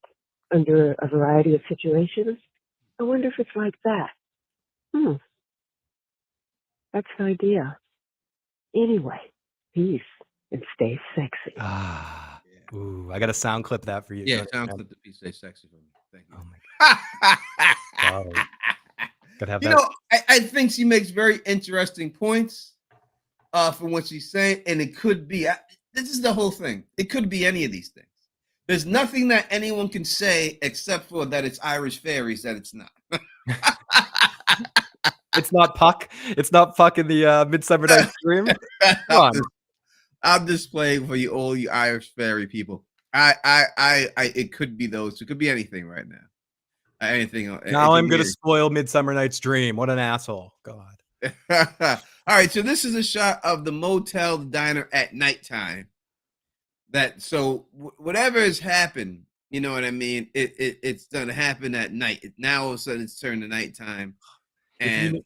under a variety of situations. I wonder if it's like that. That's an idea. Anyway, peace and stay sexy. Ooh, I got to sound clip that for you. Yeah, sound clip the piece. Stay sexy for me. Thank you. Oh my God. Wow. Gotta have You that. know, I think she makes very interesting points from what she's saying, and it could be. This is the whole thing. It could be any of these things. There's nothing that anyone can say except for that it's Irish fairies that it's not. It's not Puck. It's not Puck in the Midsummer Night's Dream. Come on. I'm just playing for you, all you Irish fairy people. It could be those. It could be anything right now. Anything. Now I'm gonna spoil Midsummer Night's Dream. What an asshole! God. All right, so this is a shot of the motel, the diner at nighttime. Whatever has happened, you know what I mean? It's gonna happen at night. Now all of a sudden it's turned to nighttime, and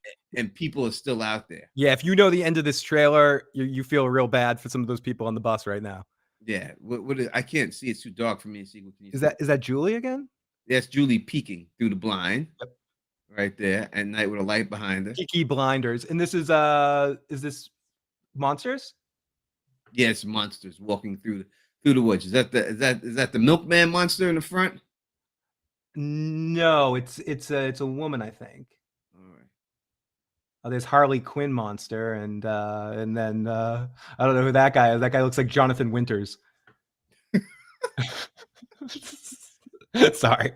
people are still out there. Yeah, if you know the end of this trailer, you feel real bad for some of those people on the bus right now. Yeah, I can't see. It's too dark for me to see. What can you Is see? that Julie again? That's Julie peeking through the blind. Yep. Right there at night with a light behind her. Peaky Blinders. And this is this monsters? Yes, monsters walking through the woods. Is that the milkman monster in the front? No, it's a woman, I think. All right. There's Harley Quinn monster, and then I don't know who that guy is. That guy looks like Jonathan Winters. Sorry.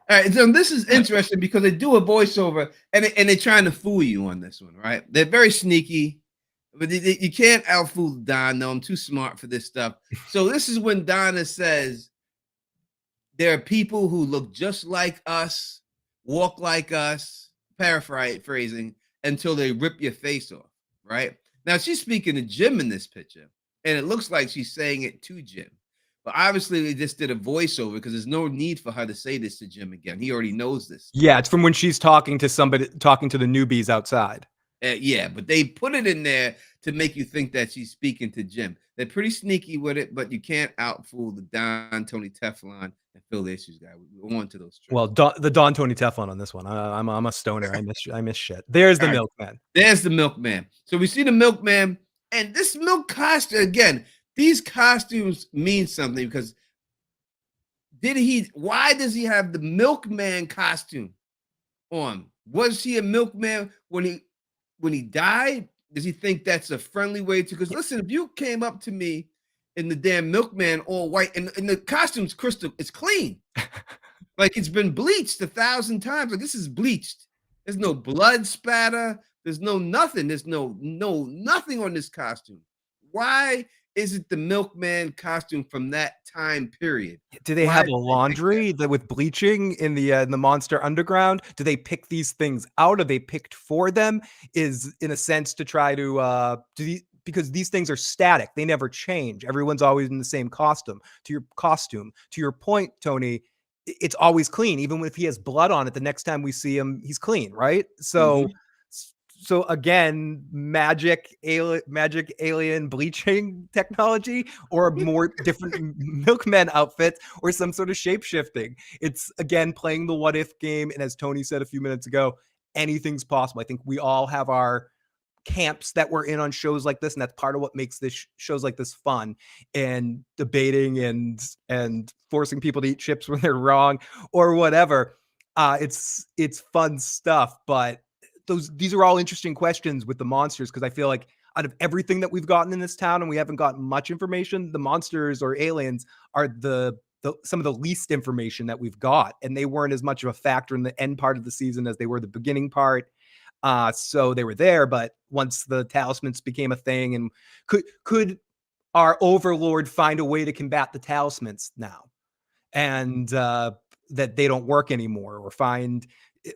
All right, so this is interesting because they do a voiceover and they're trying to fool you on this one, right? They're very sneaky, but you can't outfool Don. No, I'm too smart for this stuff. So this is when Donna says, there are people who look just like us, walk like us, paraphrasing, until they rip your face off, right? Now, she's speaking to Jim in this picture, and it looks like she's saying it to Jim. But obviously, they just did a voiceover because there's no need for her to say this to Jim again. He already knows this. Yeah, it's from when she's talking to the newbies outside. Yeah, but they put it in there to make you think that she's speaking to Jim. They're pretty sneaky with it, but you can't outfool the Don, Tony Teflon, and Phil the Issues guy. We're on to those tricks. Well, the Don Tony Teflon on this one. I'm a stoner. I miss shit. There's the milkman. There's the milkman. So we see the milkman, and this milk costume again. These costumes mean something because why does he have the milkman costume on? Was he a milkman when he died? Does he think that's a friendly way to? Because listen, if you came up to me in the damn milkman all white and the costume's crystal, it's clean. Like it's been bleached 1,000 times. Like this is bleached. There's no blood spatter. There's no nothing. There's no nothing on this costume. Why is it the milkman costume from that time period? Do they have a laundry with bleaching in the Monster Underground? Do they pick these things out? Are they picked for them? Is in a sense to try to because these things are static. They never change. Everyone's always in the same costume. To your point, Tony, it's always clean. Even if he has blood on it, the next time we see him, he's clean, right? So. Mm-hmm. So again, magic alien bleaching technology, or more different milkman outfits, or some sort of shape shifting. It's again playing the what if game, and as Tony said a few minutes ago, anything's possible. I think we all have our camps that we're in on shows like this, and that's part of what makes this shows like this fun, and debating and forcing people to eat chips when they're wrong or whatever. It's fun stuff, but. These are all interesting questions with the monsters, because I feel like out of everything that we've gotten in this town, and we haven't gotten much information, the monsters or aliens are some of the least information that we've got, and they weren't as much of a factor in the end part of the season as they were the beginning part. So they were there, but once the talismans became a thing, and could our overlord find a way to combat the talismans now, and that they don't work anymore, or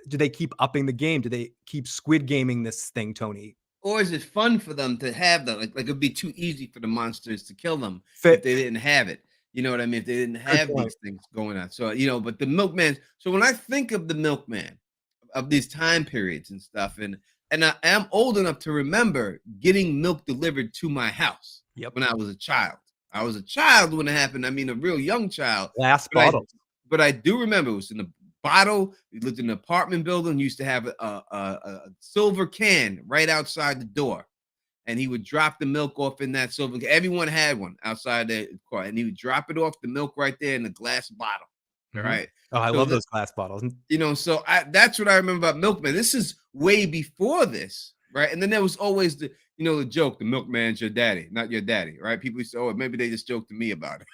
do they keep upping the game? Do they keep squid gaming this thing, Tony? Or is it fun for them to have that? Like it'd be too easy for the monsters to kill them if they didn't have it. You know what I mean? If they didn't have these things going on. So, but the milkman. So when I think of the milkman of these time periods and stuff, and I am old enough to remember getting milk delivered to my house when I was a child. I was a child when it happened. I mean, a real young child. Last bottle. But I do remember it was in the bottle. We lived in an apartment building. Used to have a silver can right outside the door, and he would drop the milk off in that silver can. Everyone had one outside the car, and he would drop it off the milk right there in the glass bottle. Mm-hmm. Right. Oh, I love those glass bottles. So that's what I remember about milkman. This is way before this, right? And then there was always the joke, the milkman's your daddy, not your daddy, right? People used to, maybe they just joked to me about it.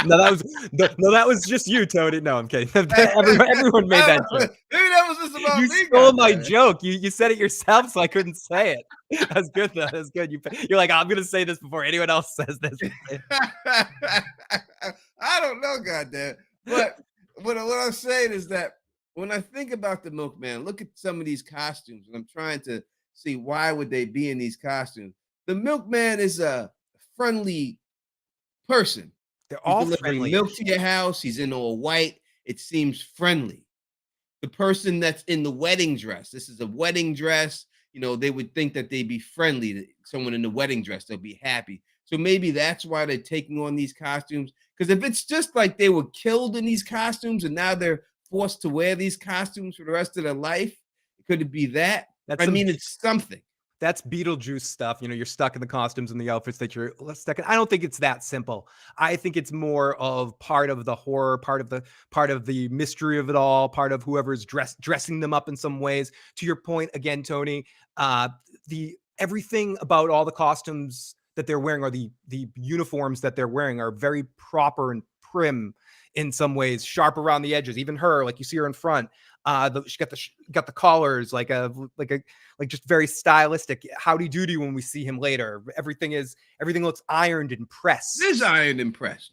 that was just you, Tony. No, I'm kidding. Everyone made that joke. Maybe that was just about you me. Stole my joke. You said it yourself, so I couldn't say it. That's good, though. That's good. You're like, I'm going to say this before anyone else says this. I don't know, goddamn. But what I'm saying is that when I think about the milkman, look at some of these costumes, and I'm trying to see why would they be in these costumes. The milkman is a friendly person. They're all friendly. Milk to your house. He's in all white. It seems friendly. The person that's in the wedding dress. This is a wedding dress. They would think that they'd be friendly to someone in the wedding dress. They'll be happy. So maybe that's why they're taking on these costumes. Because if it's just like they were killed in these costumes and now they're forced to wear these costumes for the rest of their life, could it be that? It's something. That's Beetlejuice stuff. You're stuck in the costumes and the outfits that you're stuck in. I don't think it's that simple. I think it's more of part of the horror, part of the mystery of it all, part of whoever's dressing them up in some ways. To your point again, Tony, everything about all the costumes that they're wearing, or the uniforms that they're wearing, are very proper and prim in some ways, sharp around the edges. Even her, like you see her in front, she got the collars like just very stylistic. Howdy doody when we see him later. Everything looks ironed and pressed. It is ironed and pressed.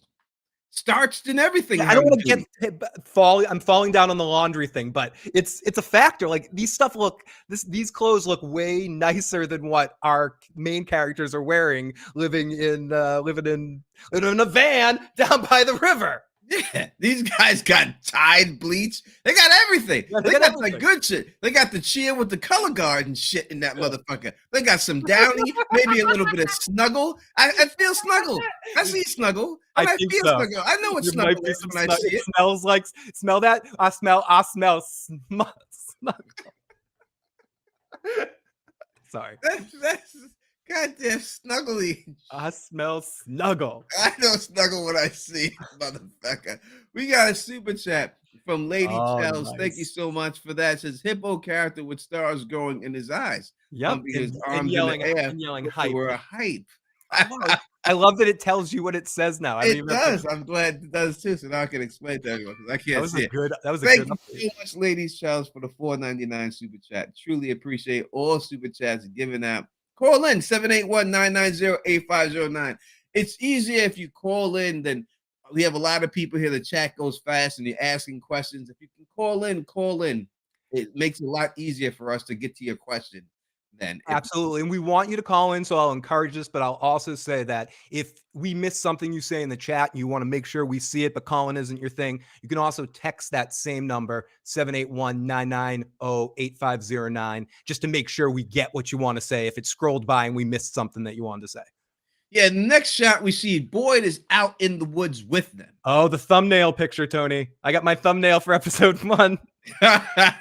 Starched and everything. I don't want to I'm falling down on the laundry thing, but it's a factor. Like these clothes look way nicer than what our main characters are wearing, living in a van down by the river. Yeah, these guys got Tide bleach. They got everything. Yeah, They got got the everything. good shit. They got the cheer with the color guard and shit in that motherfucker. They got some Downy, maybe a little bit of Snuggle. I feel Snuggle. I see Snuggle. I And I think feel so. Snuggle. I know what There Snuggle might be is some when I snuggle. see It it. smells like smell that. I smell snuggle. Sorry. That's goddamn Snuggly. I smell snuggle. I know Snuggle when I see it, motherfucker. We got a super chat from Lady Oh, Chels. Thank you nice. so much for that. It says hippo character with stars growing in his eyes. Yep. Pumping his And arms yelling in the air. and yelling with the hype. word hype. I love that it tells you what it says now. I It mean, does. I'm glad it does too. So now I can explain to everyone because I that can't was see a it. good. That was a Thank good. you so much, Ladies Chels, for the $4.99 super chat. Truly appreciate all super chats given out. Call in 781-990-8509. It's easier if you call in than we have a lot of people here. The chat goes fast and you're asking questions. If you can call in. It makes it a lot easier for us to get to your question then. Absolutely. And we want you to call in, so I'll encourage this, but I'll also say that if we miss something you say in the chat and you want to make sure we see it, but calling isn't your thing, you can also text that same number, 781-990-8509, just to make sure we get what you want to say if it scrolled by and we missed something that you wanted to say. Yeah, next shot we see Boyd is out in the woods with them. Oh, the thumbnail picture, Tony. I got my thumbnail for episode 1. That's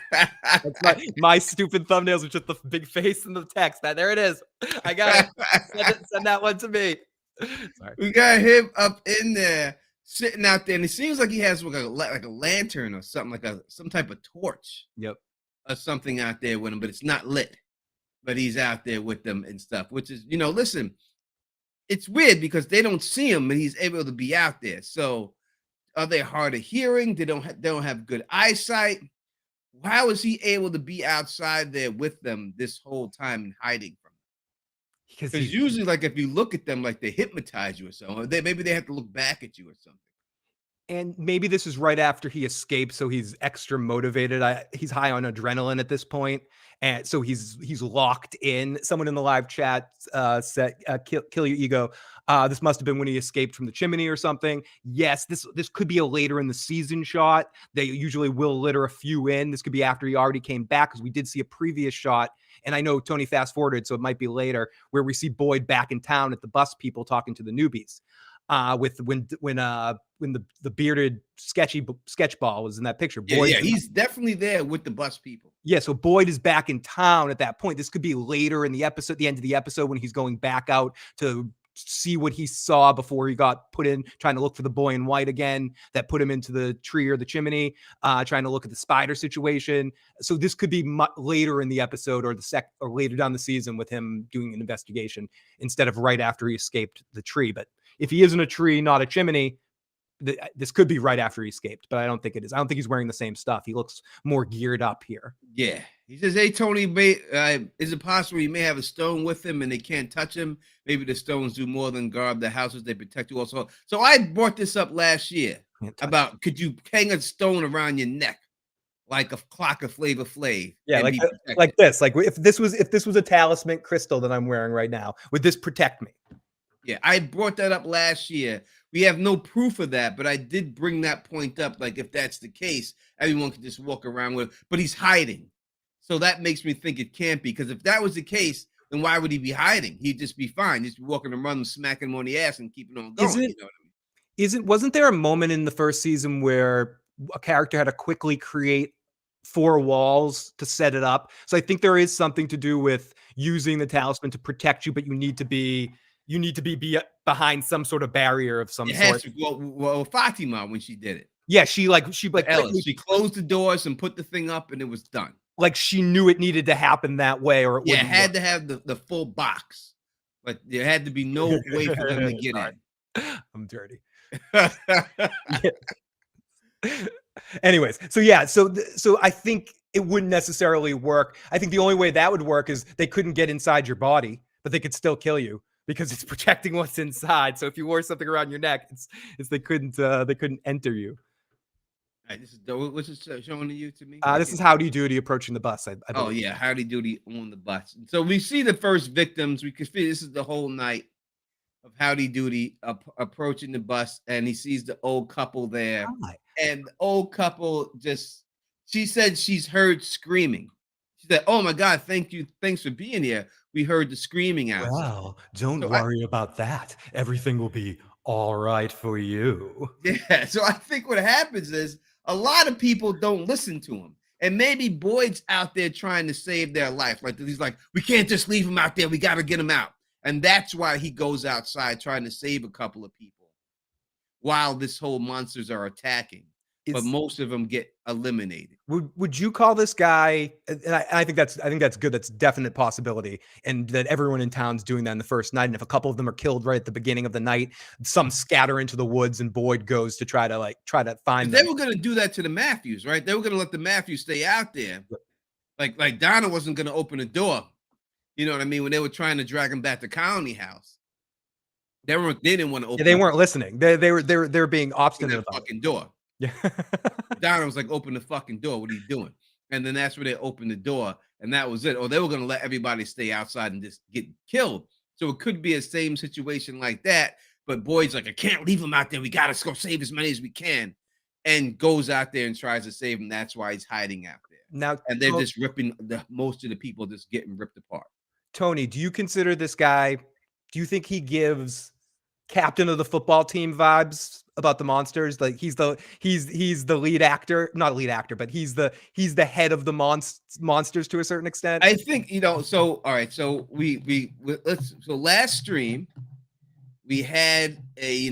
my stupid thumbnails with just the big face and the text. There it is. I got it. Send that one to me. Sorry. We got him up in there, sitting out there, and it seems like he has like a lantern or something, like some type of torch. Yep. Or something out there with him, but it's not lit. But he's out there with them and stuff, which is, listen, it's weird because they don't see him and he's able to be out there. So are they hard of hearing? They don't have good eyesight. How is he able to be outside there with them this whole time and hiding from them? Because usually, like, if you look at them, like, they hypnotize you or something, or maybe they have to look back at you or something. And maybe this is right after he escaped, so he's extra motivated. He's high on adrenaline at this point, and so he's locked in. Someone in the live chat said, "Kill your ego." This must have been when he escaped from the chimney or something. Yes, this could be a later in the season shot. They usually will litter a few in. This could be after he already came back, because we did see a previous shot, and I know Tony fast forwarded, so it might be later, where we see Boyd back in town at the bus people talking to the newbies. With when the bearded sketch ball was in that picture. Boyd, Yeah, he's definitely there with the bus people. Yeah, so Boyd is back in town at that point. This could be later in the episode, the end of the episode, when he's going back out to see what he saw before he got put in, trying to look for the boy in white again that put him into the tree or the chimney, trying to look at the spider situation. So this could be later in the episode, or or later down the season, with him doing an investigation instead of right after he escaped the tree. But if he is in a tree, not a chimney, this could be right after he escaped, but I don't think it is. I don't think he's wearing the same stuff. He looks more geared up here. Yeah. He says, "Hey, Tony, is it possible he may have a stone with him and they can't touch him? Maybe the stones do more than guard the houses. They protect you also." So I brought this up last year about, could you hang a stone around your neck like a clock of Flavor Flav? Yeah, like this. Like if this was a talisman crystal that I'm wearing right now, would this protect me? Yeah, I brought that up last year. We have no proof of that, but I did bring that point up. Like, if that's the case, everyone can just walk around with it. But he's hiding. So that makes me think it can't be. Because if that was the case, then why would he be hiding? He'd just be fine. Just be walking around, smacking him on the ass and keeping on going. You know what I mean? Wasn't there a moment in the first season where a character had to quickly create 4 walls to set it up? So I think there is something to do with using the talisman to protect you, but you need to be behind some sort of barrier of some sort. Well, Fatima, when she did it. Yeah, she closed the doors and put the thing up, and it was done. Like, she knew it needed to happen that way, or it had to have the full box. But there had to be no way for them to get in. I'm dirty. Anyways, so I think it wouldn't necessarily work. I think the only way that would work is they couldn't get inside your body, but they could still kill you, because it's protecting what's inside. So if you wore something around your neck, it's they couldn't enter you. All right, what's it showing to me? This is Howdy Doody approaching the bus. Oh yeah, Howdy Doody on the bus. So we see the first victims. We can see this is the whole night of Howdy Doody approaching the bus, and he sees the old couple there. Hi. And the old couple she said she's heard screaming. She said, "Oh my God, thank you. Thanks for being here. We heard the screaming outside." Well, don't So worry about that. Everything will be all right for you. so I think what happens is a lot of people don't listen to him. And maybe Boyd's out there trying to save their life. Like he's like, we can't just leave him out there. We got to get him out. And that's why he goes outside trying to save a couple of people while this whole monsters are attacking. But most of them get eliminated. Would you call this guy? And I think that's good. That's a definite possibility, and that everyone in town's doing that in the first night. And if a couple of them are killed right at the beginning of the night, some scatter into the woods, and Boyd goes to try to find them. They were going to do that to the Matthews, right? They were going to let the Matthews stay out there, like Donna wasn't going to open the door. You know what I mean? When they were trying to drag him back to Colony House, they didn't want to open. Yeah, they weren't listening. They were being obstinate about fucking door. Yeah. Donna was like, open the fucking door. What are you doing? And then that's where they opened the door. And that was it. Or they were going to let everybody stay outside and just get killed. So it could be a same situation like that. But Boyd's like, I can't leave him out there. We got to go save as many as we can. And goes out there and tries to save him. That's why he's hiding out there. Now, and they're just ripping most of the people just getting ripped apart. Tony, do you consider this guy, do you think he gives captain of the football team vibes about the monsters? Like he's the lead actor, not lead actor, but he's the head of the monsters to a certain extent. I think, so all right, so last stream we had a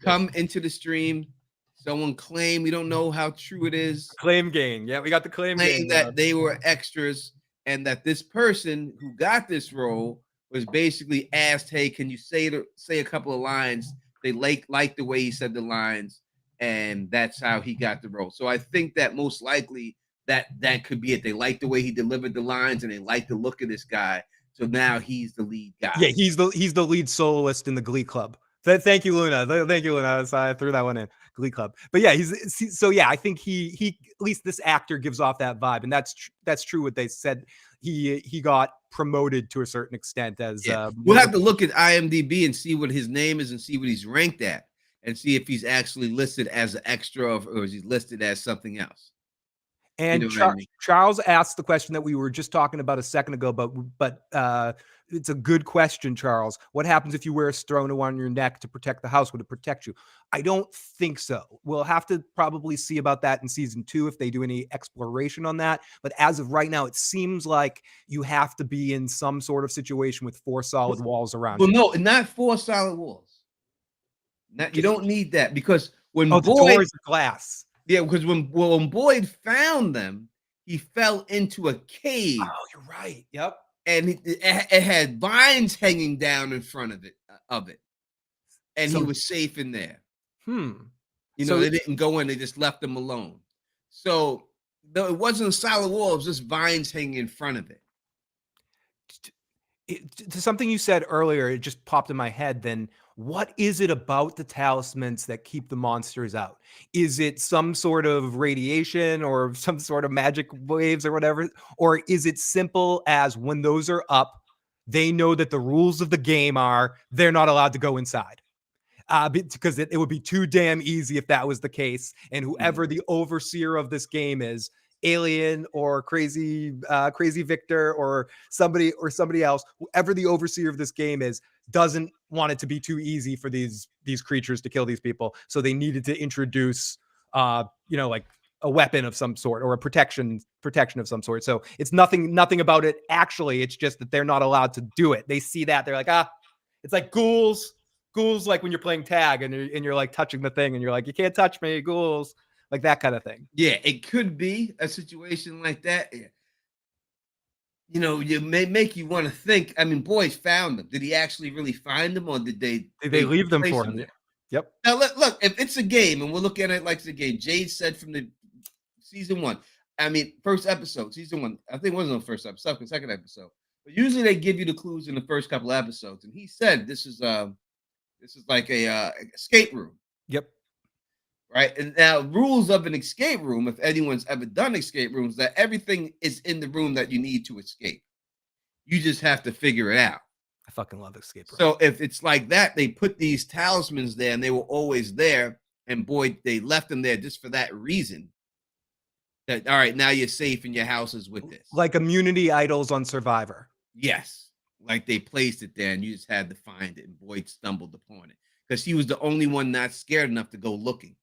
come into the stream. Someone claimed, we don't know how true it is. Claim game. Yeah, we got the claim game. That they were extras, and that this person who got this role was basically asked, hey, can you say a couple of lines? They liked the way he said the lines, and that's how he got the role. So I think that most likely that could be it. They like the way he delivered the lines, and they like the look of this guy. So now he's the lead guy. Yeah, he's the lead soloist in the Glee Club. Thank you, Luna. Thank you, Luna. So I threw that one in. Glee Club. But yeah, I think he at least this actor gives off that vibe, and that's true what they said. He got promoted to a certain extent as we'll have to look at IMDb and see what his name is and see what he's ranked at and see if he's actually listed as an extra or is he listed as something else. And Charles asked the question that we were just talking about a second ago, but it's a good question, Charles. What happens if you wear a stone on your neck to protect the house? Would it protect you? I don't think so. We'll have to probably see about that in season 2 if they do any exploration on that. But as of right now, it seems like you have to be in some sort of situation with 4 solid walls around you. No, not 4 solid walls. You don't need that because when the doors are glass. Yeah, because when Boyd found them, he fell into a cave. Oh, you're right. Yep. And it had vines hanging down in front of it, and he was safe in there. They didn't go in; they just left him alone. So it wasn't a solid wall; it was just vines hanging in front of it. To something you said earlier, it just popped in my head. Then, what is it about the talismans that keep the monsters out? Is it some sort of radiation or some sort of magic waves or whatever? Or is it simple as when those are up, they know that the rules of the game are they're not allowed to go inside? Because it would be too damn easy if that was the case. And whoever the overseer of this game is, Alien or crazy Victor or somebody else, whoever the overseer of this game is, doesn't want it to be too easy for these creatures to kill these people. So they needed to introduce like a weapon of some sort or a protection of some sort. So it's nothing about it actually. It's just that they're not allowed to do it. They see that, they're like, it's like ghouls, like when you're playing tag and you're like touching the thing and you're like, you can't touch me, ghouls. Like that kind of thing. Yeah, it could be a situation like that. You may make you want to think. I mean, Boyd found them. Did he actually really find them, or did they leave them for him? There? Yep. Now look, if it's a game, and we'll look at it like it's a game. Jade said from the season 1. I mean, first episode, season 1. I think it wasn't the first episode, second episode. But usually they give you the clues in the first couple episodes, and he said this is like a escape room. Yep. Right. And now rules of an escape room, if anyone's ever done escape rooms, that everything is in the room that you need to escape. You just have to figure it out. fucking love escape rooms. So if it's like that, they put these talismans there and they were always there. And boy, they left them there just for that reason. That, all right, now you're safe in your houses with this. Like immunity idols on Survivor. Yes. Like they placed it there and you just had to find it. And Boyd stumbled upon it because he was the only one not scared enough to go looking.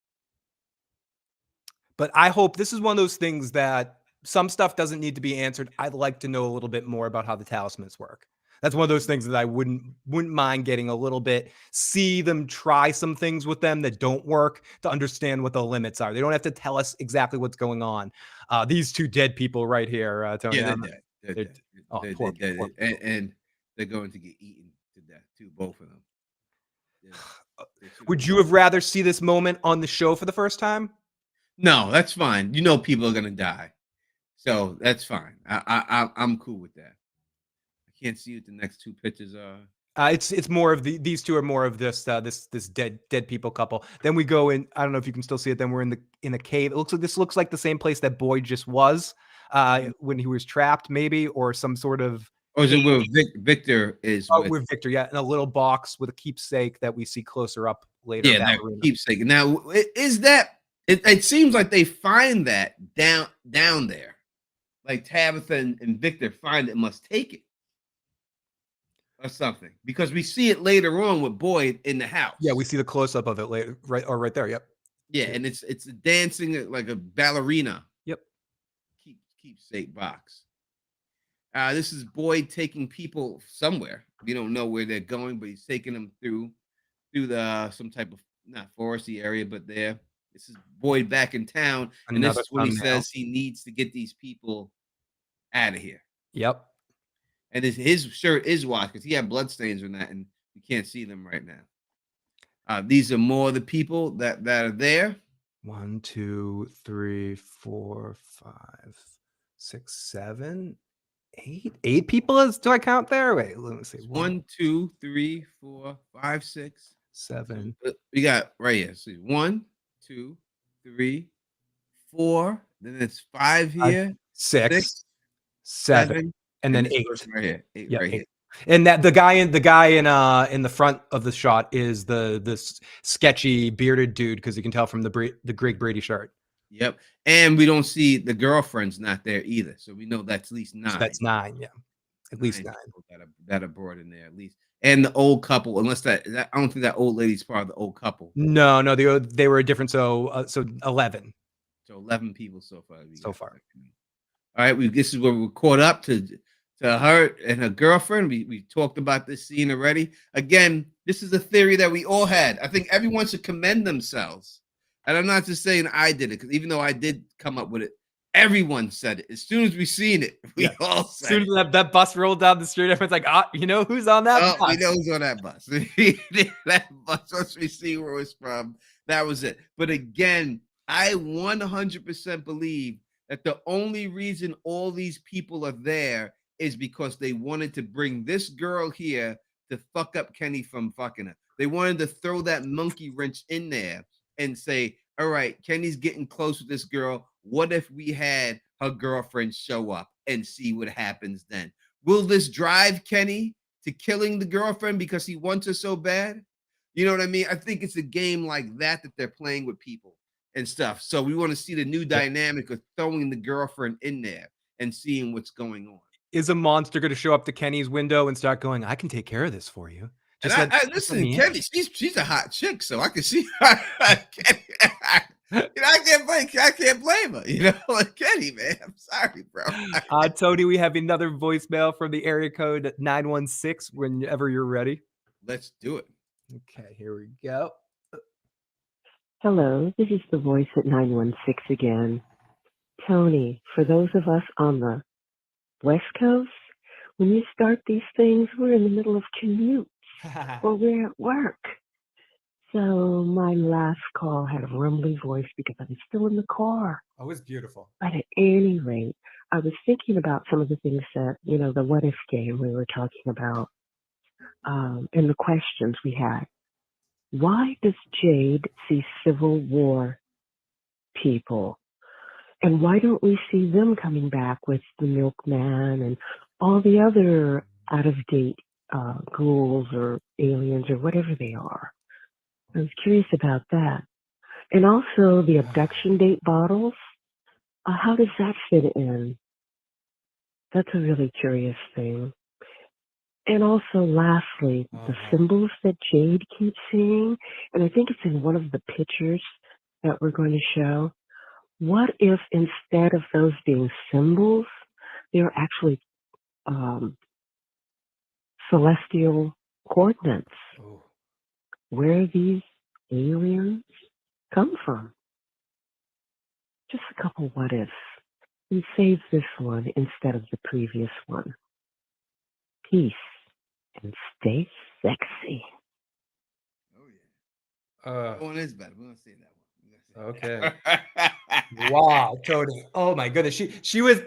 But I hope this is one of those things that some stuff doesn't need to be answered. I'd like to know a little bit more about how the talismans work. That's one of those things that I wouldn't mind getting a little bit, see them try some things with them that don't work to understand what the limits are. They don't have to tell us exactly what's going on. These two dead people right here, Tony. Yeah, they're dead. They're dead. Oh, They're dead. And they're going to get eaten to death too, both of them. Would you have rather see this moment on the show for the first time? No, that's fine. You know people are gonna die, so that's fine. I'm cool with that. I can't see what the next two pictures are. It's more of these two are more of this this dead people couple. Then we go in. I don't know if you can still see it. Then we're in a cave. It looks like the same place that Boyd just was when he was trapped, maybe, or some sort of. Or is it where Victor is? With Victor, yeah, in a little box with a keepsake that we see closer up later. Yeah, that keepsake. Now, is that? It seems like they find that down there, like Tabitha and Victor find it, must take it or something, because we see it later on with Boyd in the house. Yeah, we see the close up of it later, right there. Yep. Yeah, and it's dancing like a ballerina. Yep. Keepsake box. This is Boyd taking people somewhere. We don't know where they're going, but he's taking them through the some type of not foresty area, but there. This is Boyd back in town, and this is when he says he needs to get these people out of here. Yep. And his shirt is washed because he had bloodstains on that, and you can't see them right now. These are more of the people that are there. 1, 2, 3, 4, 5, 6, 7, 8. 8 people do I count there? Wait, let me see. 1, 2, 3, 4, 5, 6, 7. We got right here. See, 1, 2, 3, 4. Then it's 5 here. 6, 7, and then 8. Right here. 8 yeah, right 8. here. And that the guy in the front of the shot is this sketchy bearded dude, because you can tell from the Greg Brady shirt. Yep. And we don't see the girlfriend's not there either. So we know that's at least 9. So that's 9, yeah. At least 9. That are brought in there at least. And the old couple, unless that I don't think that old lady's part of the old couple. No, they were a different. So 11. So 11 people so far. All right, this is where we're caught up to her and her girlfriend. We talked about this scene already. Again, this is a theory that we all had. I think everyone should commend themselves. And I'm not just saying I did it, because even though I did come up with it, everyone said it. As soon as we seen it, we all said it. As soon as that bus rolled down the street, everyone's like, you know who's on that bus? We know who's on that bus. That bus, once we see where it's from, that was it. But again, I 100% believe that the only reason all these people are there is because they wanted to bring this girl here to fuck up Kenny from fucking her. They wanted to throw that monkey wrench in there and say, all right, Kenny's getting close with this girl. What if we had her girlfriend show up and see what happens then? Will this drive Kenny to killing the girlfriend because he wants her so bad? You know what I mean? I think it's a game like that they're playing with people and stuff. So we want to see the new dynamic of throwing the girlfriend in there and seeing what's going on. Is a monster going to show up to Kenny's window and start going, I can take care of this for you? Listen, Kenny, she's a hot chick, so I can see her. I can't blame her. You know, like Kenny, man. I'm sorry, bro. Tony, we have another voicemail from the area code 916. Whenever you're ready, let's do it. Okay, here we go. Hello, this is the voice at 916 again. Tony, for those of us on the West Coast, when you start these things, we're in the middle of commute. Or we're at work. So my last call had a rumbly voice because I was still in the car. Oh, it's beautiful. But at any rate, I was thinking about some of the things that, the what if game we were talking about, and the questions we had. Why does Jade see Civil War people? And why don't we see them coming back with the milkman and all the other out-of-date ghouls or aliens or whatever they are. I was curious about that. And also the abduction date bottles. How does that fit in? That's a really curious thing. And also, lastly, the symbols that Jade keeps seeing, and I think it's in one of the pictures that we're going to show. What if instead of those being symbols, they're actually celestial coordinates? Where these aliens come from? Just a couple what ifs. And save this one instead of the previous one. Peace and stay sexy. Oh yeah. That one is better. We're gonna say that one. Okay. Wow, Tony. Oh my goodness. She was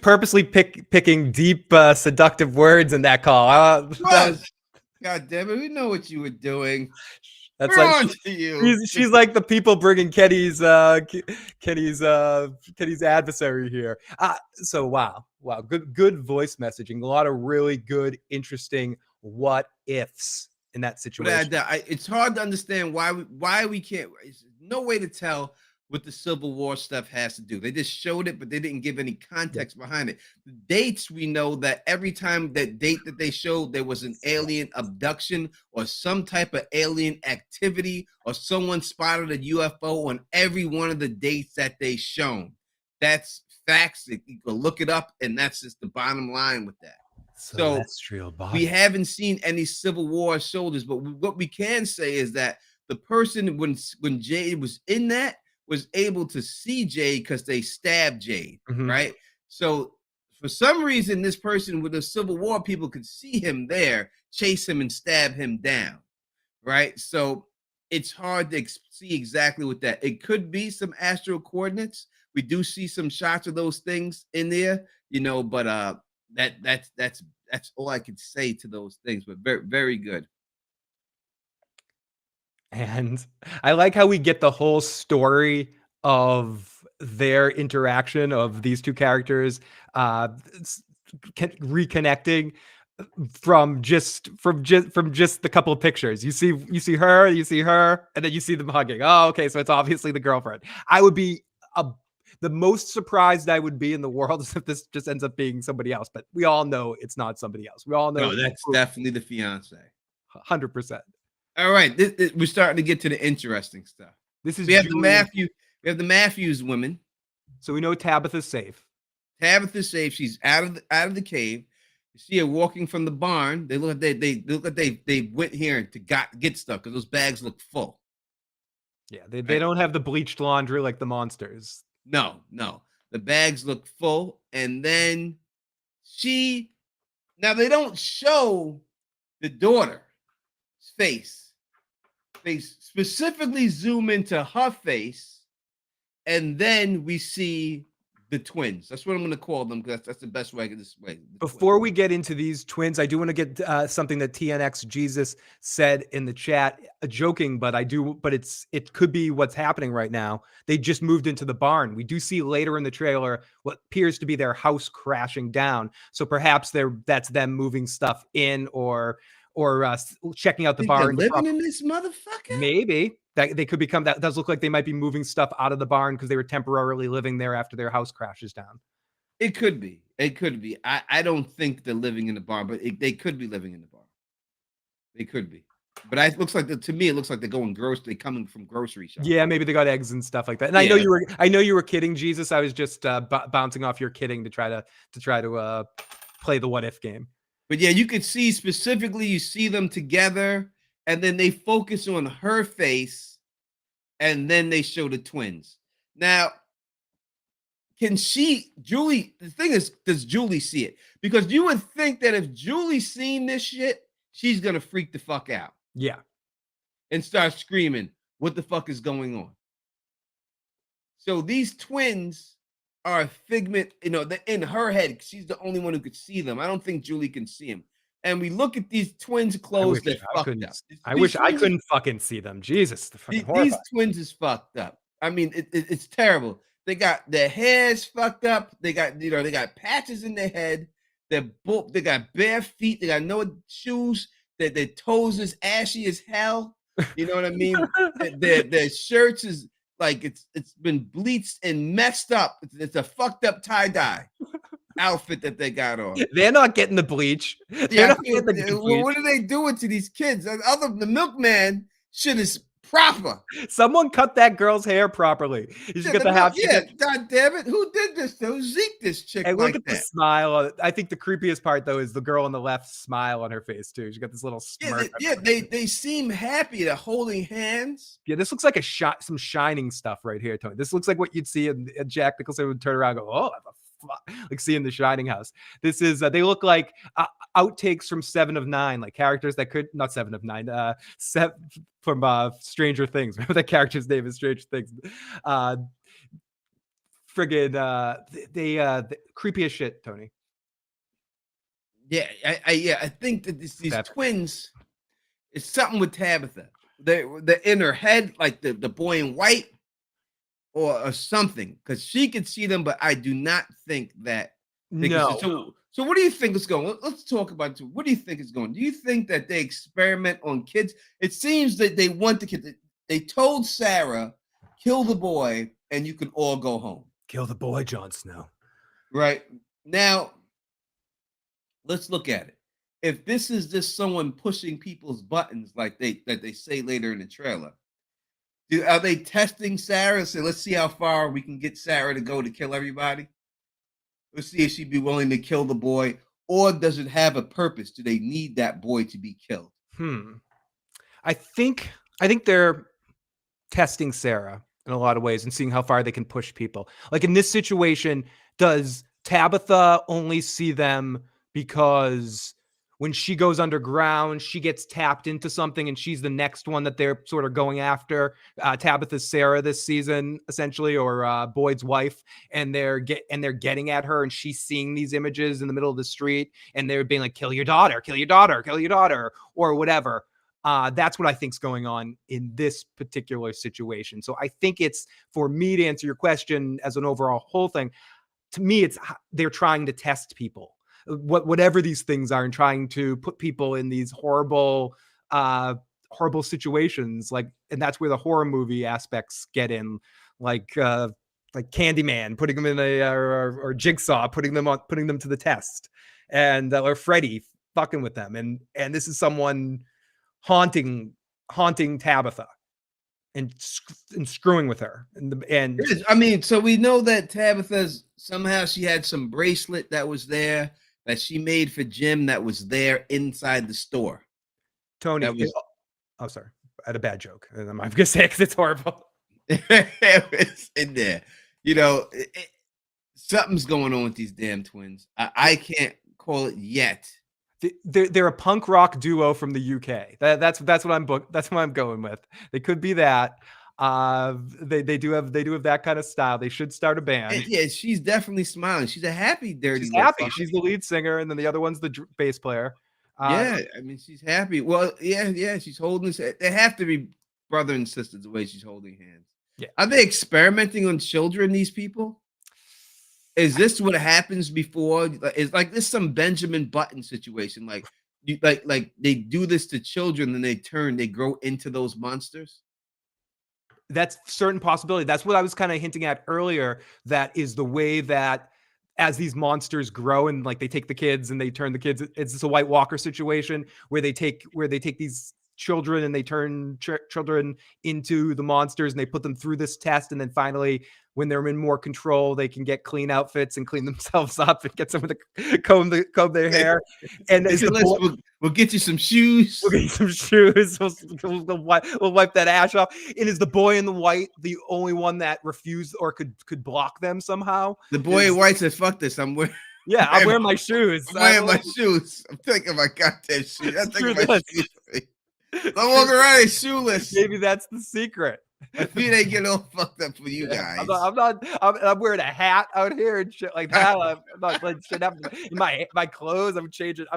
purposely picking deep seductive words in that call. God damn it, we know what you were doing. That's We're like on to you. She's like the people bringing Kenny's adversary here. So wow, good voice messaging. A lot of really good, interesting what ifs in that situation. But it's hard to understand why we can't. There's no way to tell what the Civil War stuff has to do. They just showed it, but they didn't give any context behind it. The dates, we know that every time that date that they showed, there was an alien abduction or some type of alien activity, or someone spotted a UFO on every one of the dates that they shown. That's facts. You can look it up, and that's just the bottom line with that. Celestial body. We haven't seen any Civil War soldiers, but what we can say is that the person, when Jade was in that, was able to see Jade because they stabbed Jade, right? So for some reason, this person with the Civil War people could see him there, chase him, and stab him down, right? So it's hard to see exactly what that. It could be some astral coordinates. We do see some shots of those things in there, but that's all I could say to those things. But very, very good. And I like how we get the whole story of their interaction of these two characters reconnecting from just the couple of pictures. You see her, and then you see them hugging. Oh, okay, so it's obviously the girlfriend. I would be the most surprised I would be in the world is if this just ends up being somebody else. But we all know it's not somebody else. We all know that's definitely the fiance. 100%. All right, we're starting to get to the interesting stuff. We have the Matthews women. So we know Tabitha's safe. Tabitha's safe. She's out of the cave. You see her walking from the barn. They look like they went here to get stuff because those bags look full. Yeah, they don't have the bleached laundry like the monsters. No. The bags look full, and then now they don't show the daughter's face. They specifically zoom into her face, and then we see the twins. That's what I'm going to call them because that's the best way I can display. Before we get into these twins, I do want to get something that TNX Jesus said in the chat, joking, but it could be what's happening right now. They just moved into the barn. We do see later in the trailer what appears to be their house crashing down. So perhaps that's them moving stuff in or checking out the barn. Living in this motherfucker? Maybe that they could become. That does look like they might be moving stuff out of the barn because they were temporarily living there after their house crashes down. It could be. I don't think they're living in the barn, but they could be living in the barn. They could be. But to me, it looks like they're coming from grocery shops. Yeah, maybe they got eggs and stuff like that. And yeah. I know you were kidding, Jesus. I was just bouncing off your kidding to try to play the what if game. But yeah, you could see specifically, you see them together, and then they focus on her face, and then they show the twins. Now, Julie, the thing is, does Julie see it? Because you would think that if Julie's seen this shit, she's going to freak the fuck out. Yeah. And start screaming, what the fuck is going on? So these twins are a figment, in her head. She's the only one who could see them. I don't think Julie can see them. And we look at these twins' clothes. They're fucked up. I wish I couldn't fucking see them. Jesus, these twins is fucked up. I mean, it's terrible. They got their hairs fucked up. They got patches in their head. They got bare feet. They got no shoes. Their toes is ashy as hell. You know what I mean? Their shirts is like it's been bleached and messed up. It's a fucked up tie-dye outfit that they got on. They're not getting the bleach. Yeah, what are they doing to these kids? The milkman shit is proper. Someone cut that girl's hair properly. You should get the half. Yeah, god damn it. Who did this? Who zeked this chick And like look at the that? smile on it. I think the creepiest part though is the girl on the left smile on her face too. She got this little smirk. They seem happy. They're holding hands. Yeah, this looks like some Shining stuff right here, Tony. This looks like what you'd see in Jack Nicholson would turn around and go, oh, like seeing the Shining house. This is they look like outtakes from 7 of 9, like characters that could not 7 of 9, from Stranger Things. Remember that character's name is Stranger Things. The creepy as shit, Tony. Yeah, I think that these twins, it's something with Tabitha. They're in her head, like the boy in white. Or something, because she could see them, but I do not think that. No. So what do you think is going? Let's talk about it. What do you think is going? Do you think that they experiment on kids? It seems that they want the kid. They told Sarah, kill the boy, and you can all go home. Kill the boy, Jon Snow. Right now, let's look at it. If this is just someone pushing people's buttons, like they say later in the trailer. Are they testing Sarah? Say, let's see how far we can get Sarah to go to kill everybody. Let's see if she'd be willing to kill the boy, or does it have a purpose? Do they need that boy to be killed? I think they're testing Sarah in a lot of ways and seeing how far they can push people. Like in this situation, does Tabitha only see them because when she goes underground, she gets tapped into something and she's the next one that they're sort of going after. Tabitha's Sarah this season, essentially, or Boyd's wife, and they're getting at her, and she's seeing these images in the middle of the street, and they're being like, kill your daughter, kill your daughter, kill your daughter, or whatever. That's what I think's going on in this particular situation. So I think it's, for me to answer your question as an overall whole thing, to me, it's they're trying to test people. Whatever these things are, and trying to put people in these horrible situations, like, and that's where the horror movie aspects get in, like Candyman, putting them in or Jigsaw, putting them to the test, and or Freddy fucking with them, and this is someone haunting Tabitha and screwing with her, and I mean, so we know that Tabitha's somehow she had some bracelet that was there that she made for Jim that was there inside the store. Tony, oh, sorry, I had a bad joke, and I'm gonna say it because it's horrible. It's in there, you know. Something's going on with these damn twins. I can't call it yet. They're a punk rock duo from the UK. That's what I'm That's what I'm going with. They could be that. They do have that kind of style. They should start a band. Yeah, she's definitely smiling. She's a happy, dirty. She's happy. She's the lead singer, and then the other one's the bass player. Yeah, I mean, she's happy. Well, yeah. She's holding this. They have to be brother and sister the way she's holding hands. Yeah. Are they experimenting on children? These people. Is this what happens before? Is like this some Benjamin Button situation? Like they do this to children, then they grow into those monsters. That's certain possibility. That's what I was kind of hinting at earlier. That is the way that as these monsters grow and like they take the kids and they turn the kids. It's just a White Walker situation where they take these children and they turn children into the monsters and they put them through this test, and then finally, when they're in more control, they can get clean outfits and clean themselves up and get someone to comb their hair. And we'll get you some shoes. We'll get you some shoes. We'll wipe that ash off. And is the boy in the white the only one that refused or could block them somehow? The boy in white said, "Fuck this! I'm wearing." Yeah, I'm wearing my shoes. I'm wearing my shoes. I'm taking my goddamn shoes. I'm taking my shoes. I'm walking around shoeless. Maybe that's the secret. My feet ain't getting all fucked up for you guys. I'm wearing a hat out here and shit like that. I'm not letting shit happen. My clothes. I'm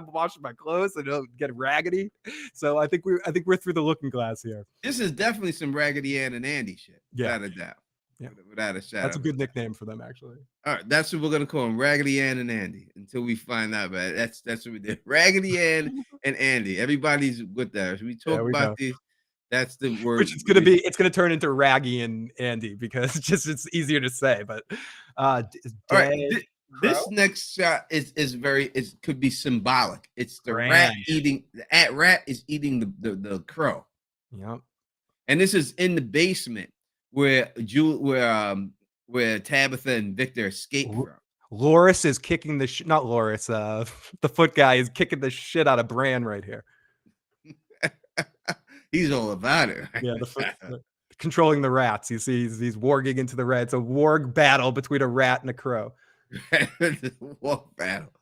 washing my clothes so they don't get raggedy. So I think we're through the looking glass here. This is definitely some Raggedy Ann and Andy shit. Yeah. Without a doubt. Yeah. Without a shadow. That's a good nickname for them, actually. All right, that's what we're gonna call them, Raggedy Ann and Andy, until we find out. But that's what we did. Raggedy Ann and Andy. Everybody's with that. As we talk we about know. these, that's the word. Which it's gonna turn into Raggy and Andy because it's easier to say. But all right, this next shot is could be symbolic. It's the rat eating. The rat is eating the crow. Yep. And this is in the basement where Tabitha and Victor escape from. Loris is kicking the not Loris. The foot guy is kicking the shit out of Bran right here. He's all about it. Yeah, controlling the rats. You see, he's warging into the rat. It's a warg battle between a rat and a crow. Warg battle.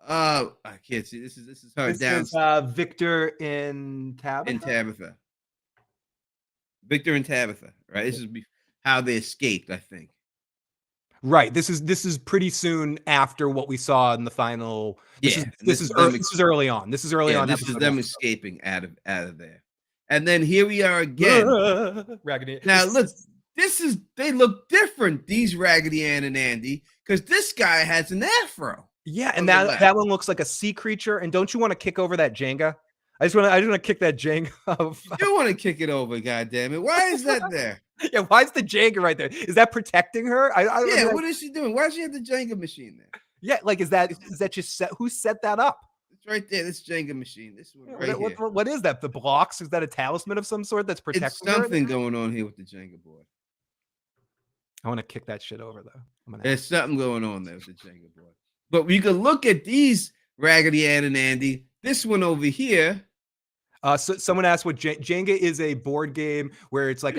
I can't see. This is her down. This is Victor and Tabitha. Victor and Tabitha, right? This is how they escaped, I think. Right. This is pretty soon after what we saw in the final. This is early on. This is early on. This is them escaping out of there. And then here we are again. Raggedy. Now look, they look different, these Raggedy Ann and Andy, because this guy has an afro. Yeah, and that one looks like a sea creature. And don't you want to kick over that Jenga? I just want to kick that Jenga off. You do want to kick it over, goddammit. Why is that there? Yeah, why is the Jenga right there? Is that protecting her? Yeah, what is she doing? Why does she have the Jenga machine there? Yeah, like is that just who set that up? It's right there. This Jenga machine. This one right here. What is that? The blocks? Is that a talisman of some sort that's protecting It's something going on here with the Jenga board. I want to kick that shit over though. There's something going on there with the Jenga board. But we could look at these Raggedy Ann and Andy. This one over here. So someone asked what Jenga is. A board game where it's like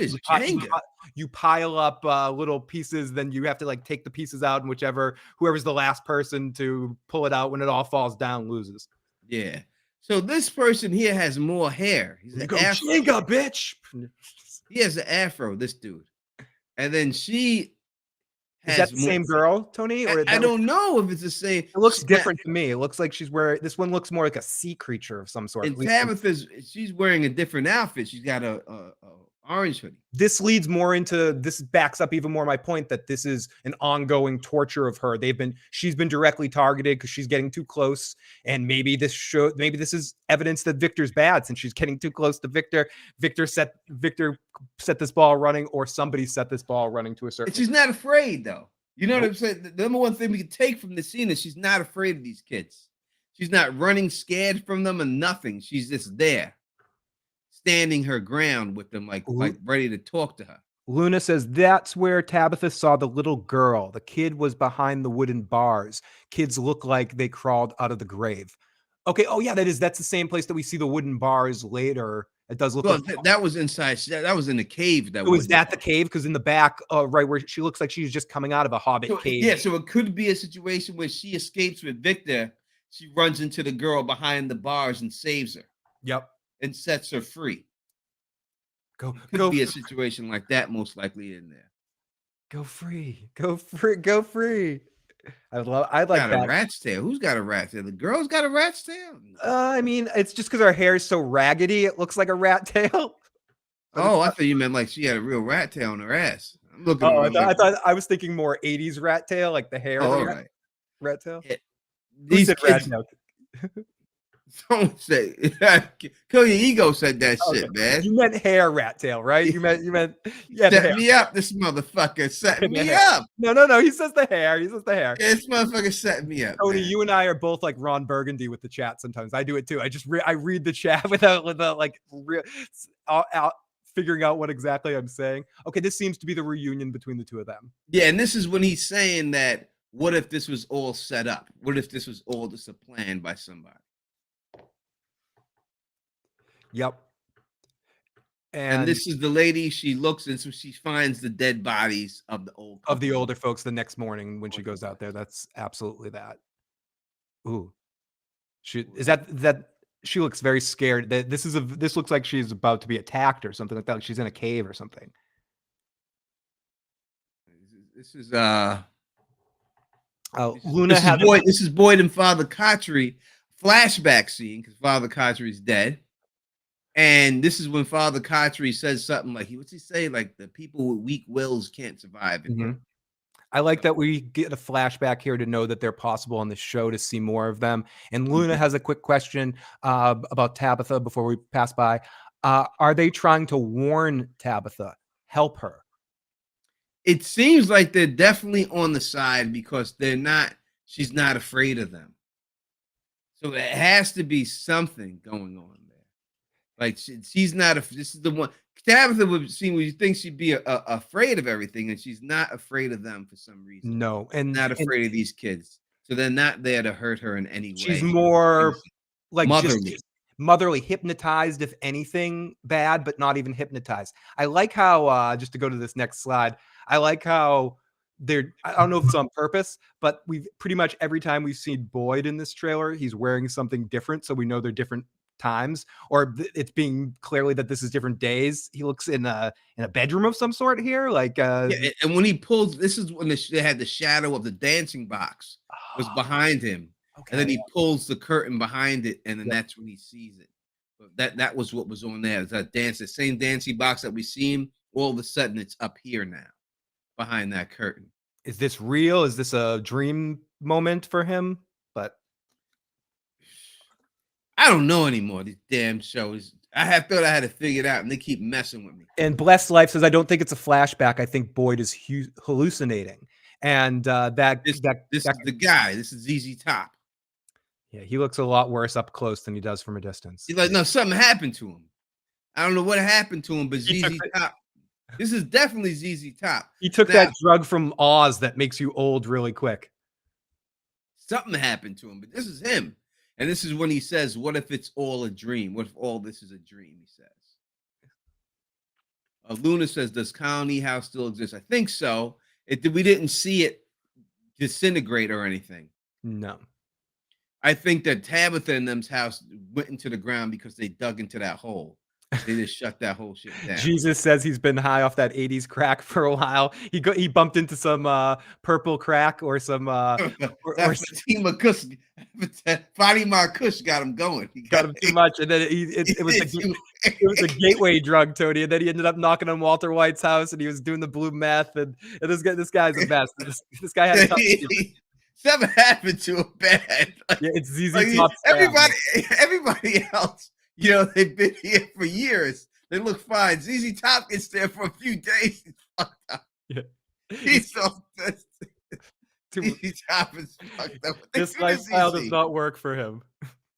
you pile up little pieces, then you have to like take the pieces out, and whoever's the last person to pull it out when it all falls down loses. Yeah. So this person here has more hair. He's an afro. Jenga, bitch. He has an afro, this dude. And then she is that the same girl, Tony? Or I don't know if it's the same. It looks different to me. It looks like she's wearing this one. Looks more like a sea creature of some sort. And Tabitha's, she's wearing a different outfit. She's got a orange hoodie. This leads more into this. Backs up even more my point that this is an ongoing torture of her. She's been directly targeted because she's getting too close. And maybe this is evidence that Victor's bad since she's getting too close to Victor. Victor set this ball running, or somebody set this ball running to a certain. And she's not afraid though. You know what I'm saying? The number one thing we can take from the scene is she's not afraid of these kids. She's not running scared from them or nothing. She's just there, standing her ground with them, like ready to talk to her. Luna says that's where Tabitha saw the little girl. The kid was behind the wooden bars. Kids look like they crawled out of the grave. Okay. Oh yeah, that's the same place that we see the wooden bars later. It does look like that was inside. That was in the cave. Was that the cave? Because in the back, right where she looks like she's just coming out of a hobbit cave. Yeah, so it could be a situation where she escapes with Victor. She runs into the girl behind the bars and saves her. Yep. And sets her free. Could be a situation like that, most likely in there. Go free. Go free. Go free. I'd like that. A rat's tail. Who's got a rat's tail? The girl's got a rat's tail. I mean, it's just because her hair is so raggedy, it looks like a rat tail. Oh, I thought you meant like she had a real rat tail on her ass. I'm looking. I was thinking more 80s rat tail, like the hair. Rat tail. Yeah. These kids, rat tail. Don't say. Kill your ego said that shit, man. You meant hair rat tail, right? You meant set me up. This motherfucker set me up. No. He says the hair. Yeah, this motherfucker set me up. Tony, you and I are both like Ron Burgundy with the chat. Sometimes I do it too. I just I read the chat without like figuring out what exactly I'm saying. Okay, this seems to be the reunion between the two of them. Yeah, and this is when he's saying that. What if this was all set up? What if this was all just a plan by somebody? Yep. And this is the lady. She looks and so she finds the dead bodies of the older folks the next morning when she goes out there. That's absolutely that. Ooh, she looks very scared. This looks like she's about to be attacked or something like that. Like she's in a cave or something. This is Luna this is Boyd and Father Kotry flashback scene because Father Kotry's dead. And this is when Father Kotri says something like, what's he say? Like the people with weak wills can't survive in here. I like that we get a flashback here to know that they're possible on the show to see more of them. And Luna has a quick question about Tabitha before we pass by. Are they trying to warn Tabitha? Help her? It seems like they're definitely on the side because she's not afraid of them. So there has to be something going on there. Like she's not, this is the one. Tabitha would seem, you think she'd be afraid of everything, and she's not afraid of them for some reason. No. And not afraid of these kids. So they're not there to hurt her in any way. She's more like motherly. just motherly, hypnotized, if anything bad, but not even hypnotized. I like how, just to go to this next slide, I like how I don't know if it's on purpose, but we've pretty much every time we've seen Boyd in this trailer, he's wearing something different. So we know they're different times, or it's being clearly that this is different days. He looks in a bedroom of some sort here. Like, yeah, and when he pulls, this is when they had the shadow of the dancing box was behind him. Okay. And then he pulls the curtain behind it, and then that's when he sees it. But that was what was on there. It's that the same dancing box that we seen. All of a sudden, it's up here now, behind that curtain. Is this real? Is this a dream moment for him? But I don't know anymore. These damn shows. I thought I had it figured out, and they keep messing with me. And Blessed Life says, I don't think it's a flashback. I think Boyd is hallucinating. And this is the guy. This is ZZ Top. Yeah, he looks a lot worse up close than he does from a distance. He's like, no, something happened to him. I don't know what happened to him, but ZZ Top. This is definitely ZZ Top. He took that drug from Oz that makes you old really quick. Something happened to him, but this is him. And this is when he says, what if it's all a dream? What if all this is a dream, he says. Luna says, does Colony House still exist? I think so. We didn't see it disintegrate or anything. No. I think that Tabitha and them's house went into the ground because they dug into that hole. They just shut that whole shit down. Jesus says he's been high off that 80s crack for a while. He bumped into some purple crack or some Fatima Kush. Fatima Kush got him going. He got him too much, and then it was a gateway drug, Tony. And then he ended up knocking on Walter White's house, and he was doing the blue meth. And this guy's a mess. This guy had a tough something happened to him bad. Yeah, it's ZZ Top. Everybody else. You know, they've been here for years. They look fine. ZZ Top gets there for a few days. He's fucked up. Yeah. He's so ZZ Top is fucked up. This lifestyle does not work for him.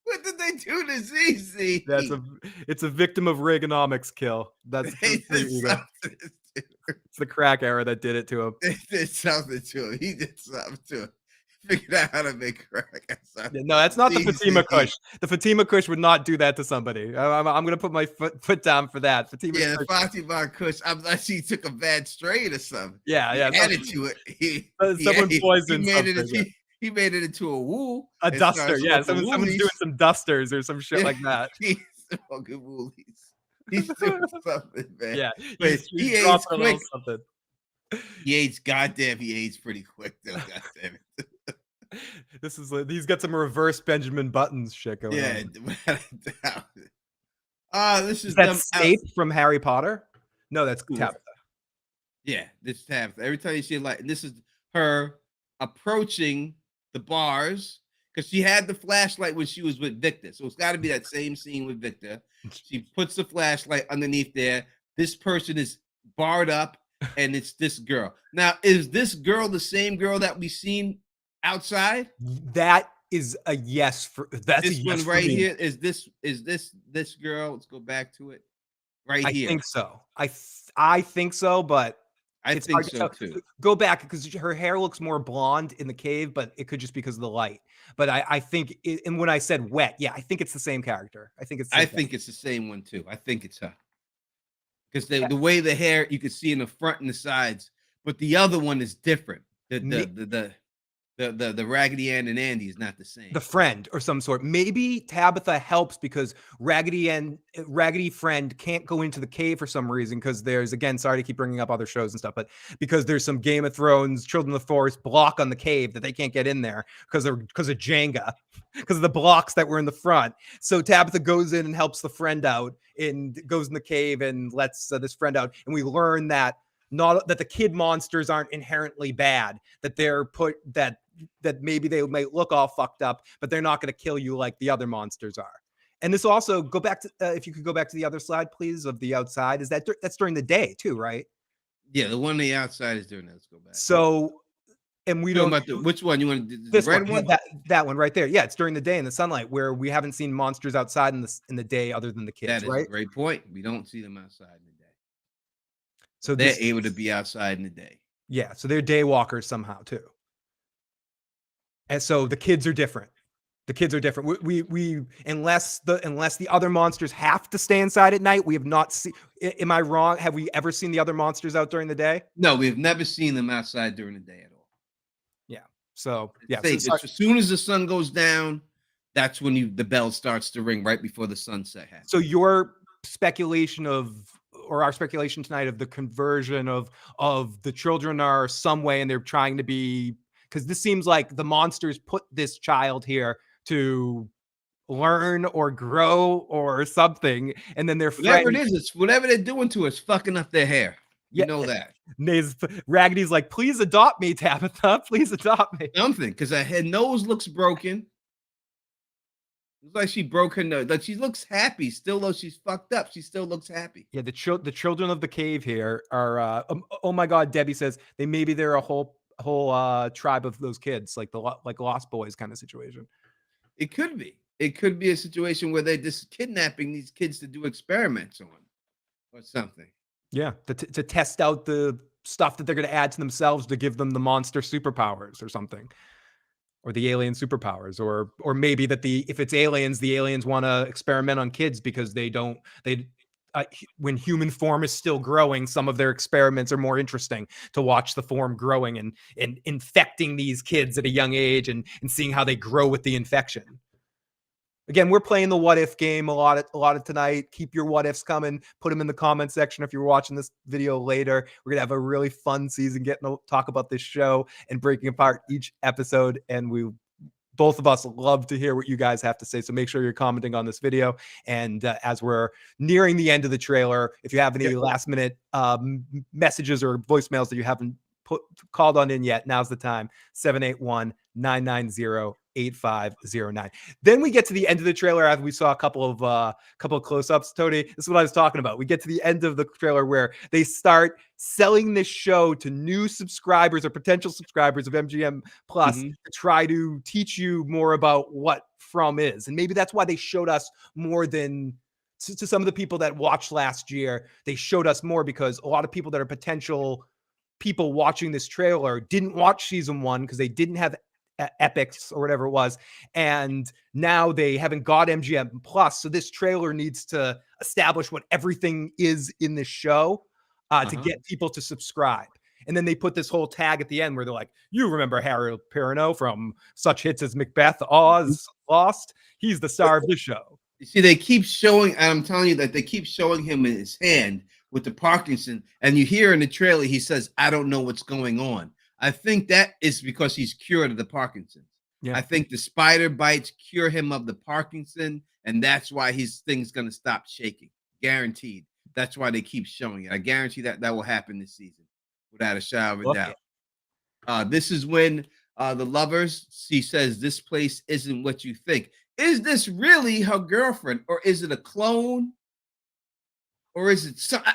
What did they do to ZZ? It's a victim of Reaganomics kill. That's it's the crack era that did it to him. They did something to him. He did something to him. Figured out how to make crack. No, that's not the Fatima Kush. The Fatima Kush would not do that to somebody. I'm going to put my foot down for that. Fatima the Fatima Kush. I'm not sure he took a bad strain or something. Yeah. He added to it. Someone poisoned something. He made it into a wool. A duster. Yeah, someone's doing some dusters or some shit like that. He's smoking woolies. He's doing something, man. Yeah, he aids quick. He aids, goddamn, he aids pretty quick though. Goddamn it. He's got some reverse Benjamin Buttons shit going on. This is that Snape from Harry Potter. No, that's Tabitha. Yeah, this is Tabitha. Every time you see a light, and this is her approaching the bars because she had the flashlight when she was with Victor. So it's got to be that same scene with Victor. She puts the flashlight underneath there. This person is barred up, and it's this girl. Now, is this girl the same girl that we seen outside? That is a yes for that's this a yes one right for me. here. Is this girl? Let's go back to it. Right here. I think so. I think so, but I think so too. Go back because her hair looks more blonde in the cave, but it could just be because of the light. But I think, and when I said wet, yeah, I think it's the same character. I think it's the same one too. I think it's her because the way the hair you can see in the front and the sides, but the other one is different. The Raggedy Ann and Andy is not the same. The friend or some sort. Maybe Tabitha helps because Raggedy Friend can't go into the cave for some reason because there's, again, sorry to keep bringing up other shows and stuff, but because there's some Game of Thrones, Children of the Forest block on the cave that they can't get in there because of Jenga, because of the blocks that were in the front. So Tabitha goes in and helps the friend out and goes in the cave and lets this friend out. And we learn that that the kid monsters aren't inherently bad, that they're that maybe they might look all fucked up, but they're not going to kill you like the other monsters are. And this also, go back to, if you could go back to the other slide, please, of the outside. Is that's during the day too, right? Yeah, the one on the outside is doing that. Let's go back. So, and we don't. Which one you want to do? This red one? That one right there. Yeah, it's during the day in the sunlight where we haven't seen monsters outside in the day other than the kids, that is right? a great point. We don't see them outside in the day. So they're able to be outside in the day. Yeah, so they're day walkers somehow too. And so the kids are different. The kids are different. We unless the other monsters have to stay inside at night, we have not seen. Am I wrong? Have we ever seen the other monsters out during the day? No, we've never seen them outside during the day at all. Yeah. So yeah. So as soon as the sun goes down, that's when the bell starts to ring right before the sunset happens. So your speculation or our speculation tonight of the conversion of the children are some way, and they're trying to be. Because this seems like the monsters put this child here to learn or grow or something, and then they're whatever it is, it's whatever they're doing to us, fucking up their hair. You know that. Raggedy's like, please adopt me, Tabitha. Please adopt me. Something, because her nose looks broken. Looks like she broke her nose. Like she looks happy still, though she's fucked up. She still looks happy. Yeah, the children of the cave here are. Oh my God, Debbie says maybe they're a whole tribe of those kids, like Lost Boys kind of situation. It could be. It could be a situation where they're just kidnapping these kids to do experiments on or something. Yeah, to test out the stuff that they're going to add to themselves to give them the monster superpowers or something, or the alien superpowers, or maybe that if it's aliens, the aliens want to experiment on kids because when human form is still growing, some of their experiments are more interesting to watch the form growing and infecting these kids at a young age and seeing how they grow with the infection. Again, we're playing the what if game a lot of tonight. Keep your what ifs coming. Put them in the comment section if you're watching this video later. We're gonna have a really fun season getting to talk about this show and breaking apart each episode. And both of us love to hear what you guys have to say. So make sure you're commenting on this video. And as we're nearing the end of the trailer, if you have any last minute messages or voicemails that you haven't called on in yet, now's the time. 781-990-8509. Then we get to the end of the trailer after we saw a couple of close-ups. Tony, this is what I was talking about. We get to the end of the trailer where they start selling this show to new subscribers or potential subscribers of MGM Plus to try to teach you more about what From is. And maybe that's why they showed us more than to some of the people that watched last year. They showed us more because a lot of people that are potential people watching this trailer didn't watch season 1 because they didn't have epics or whatever it was, and now they haven't got MGM Plus. So this trailer needs to establish what everything is in this show to get people to subscribe. And then they put this whole tag at the end where they're like, you remember Harry Perrineau from such hits as Macbeth, Oz, Lost? He's the star of the show. You see, they keep showing, I'm telling you that they keep showing him in his hand with the Parkinson, and you hear in the trailer, he says, I don't know what's going on. I think that is because he's cured of the Parkinson. Yeah. I think the spider bites cure him of the Parkinson, and that's why his thing's going to stop shaking. Guaranteed. That's why they keep showing it. I guarantee that will happen this season without a shadow of a doubt. This is when the lovers, she says, this place isn't what you think. Is this really her girlfriend, or is it a clone? Or is it some, I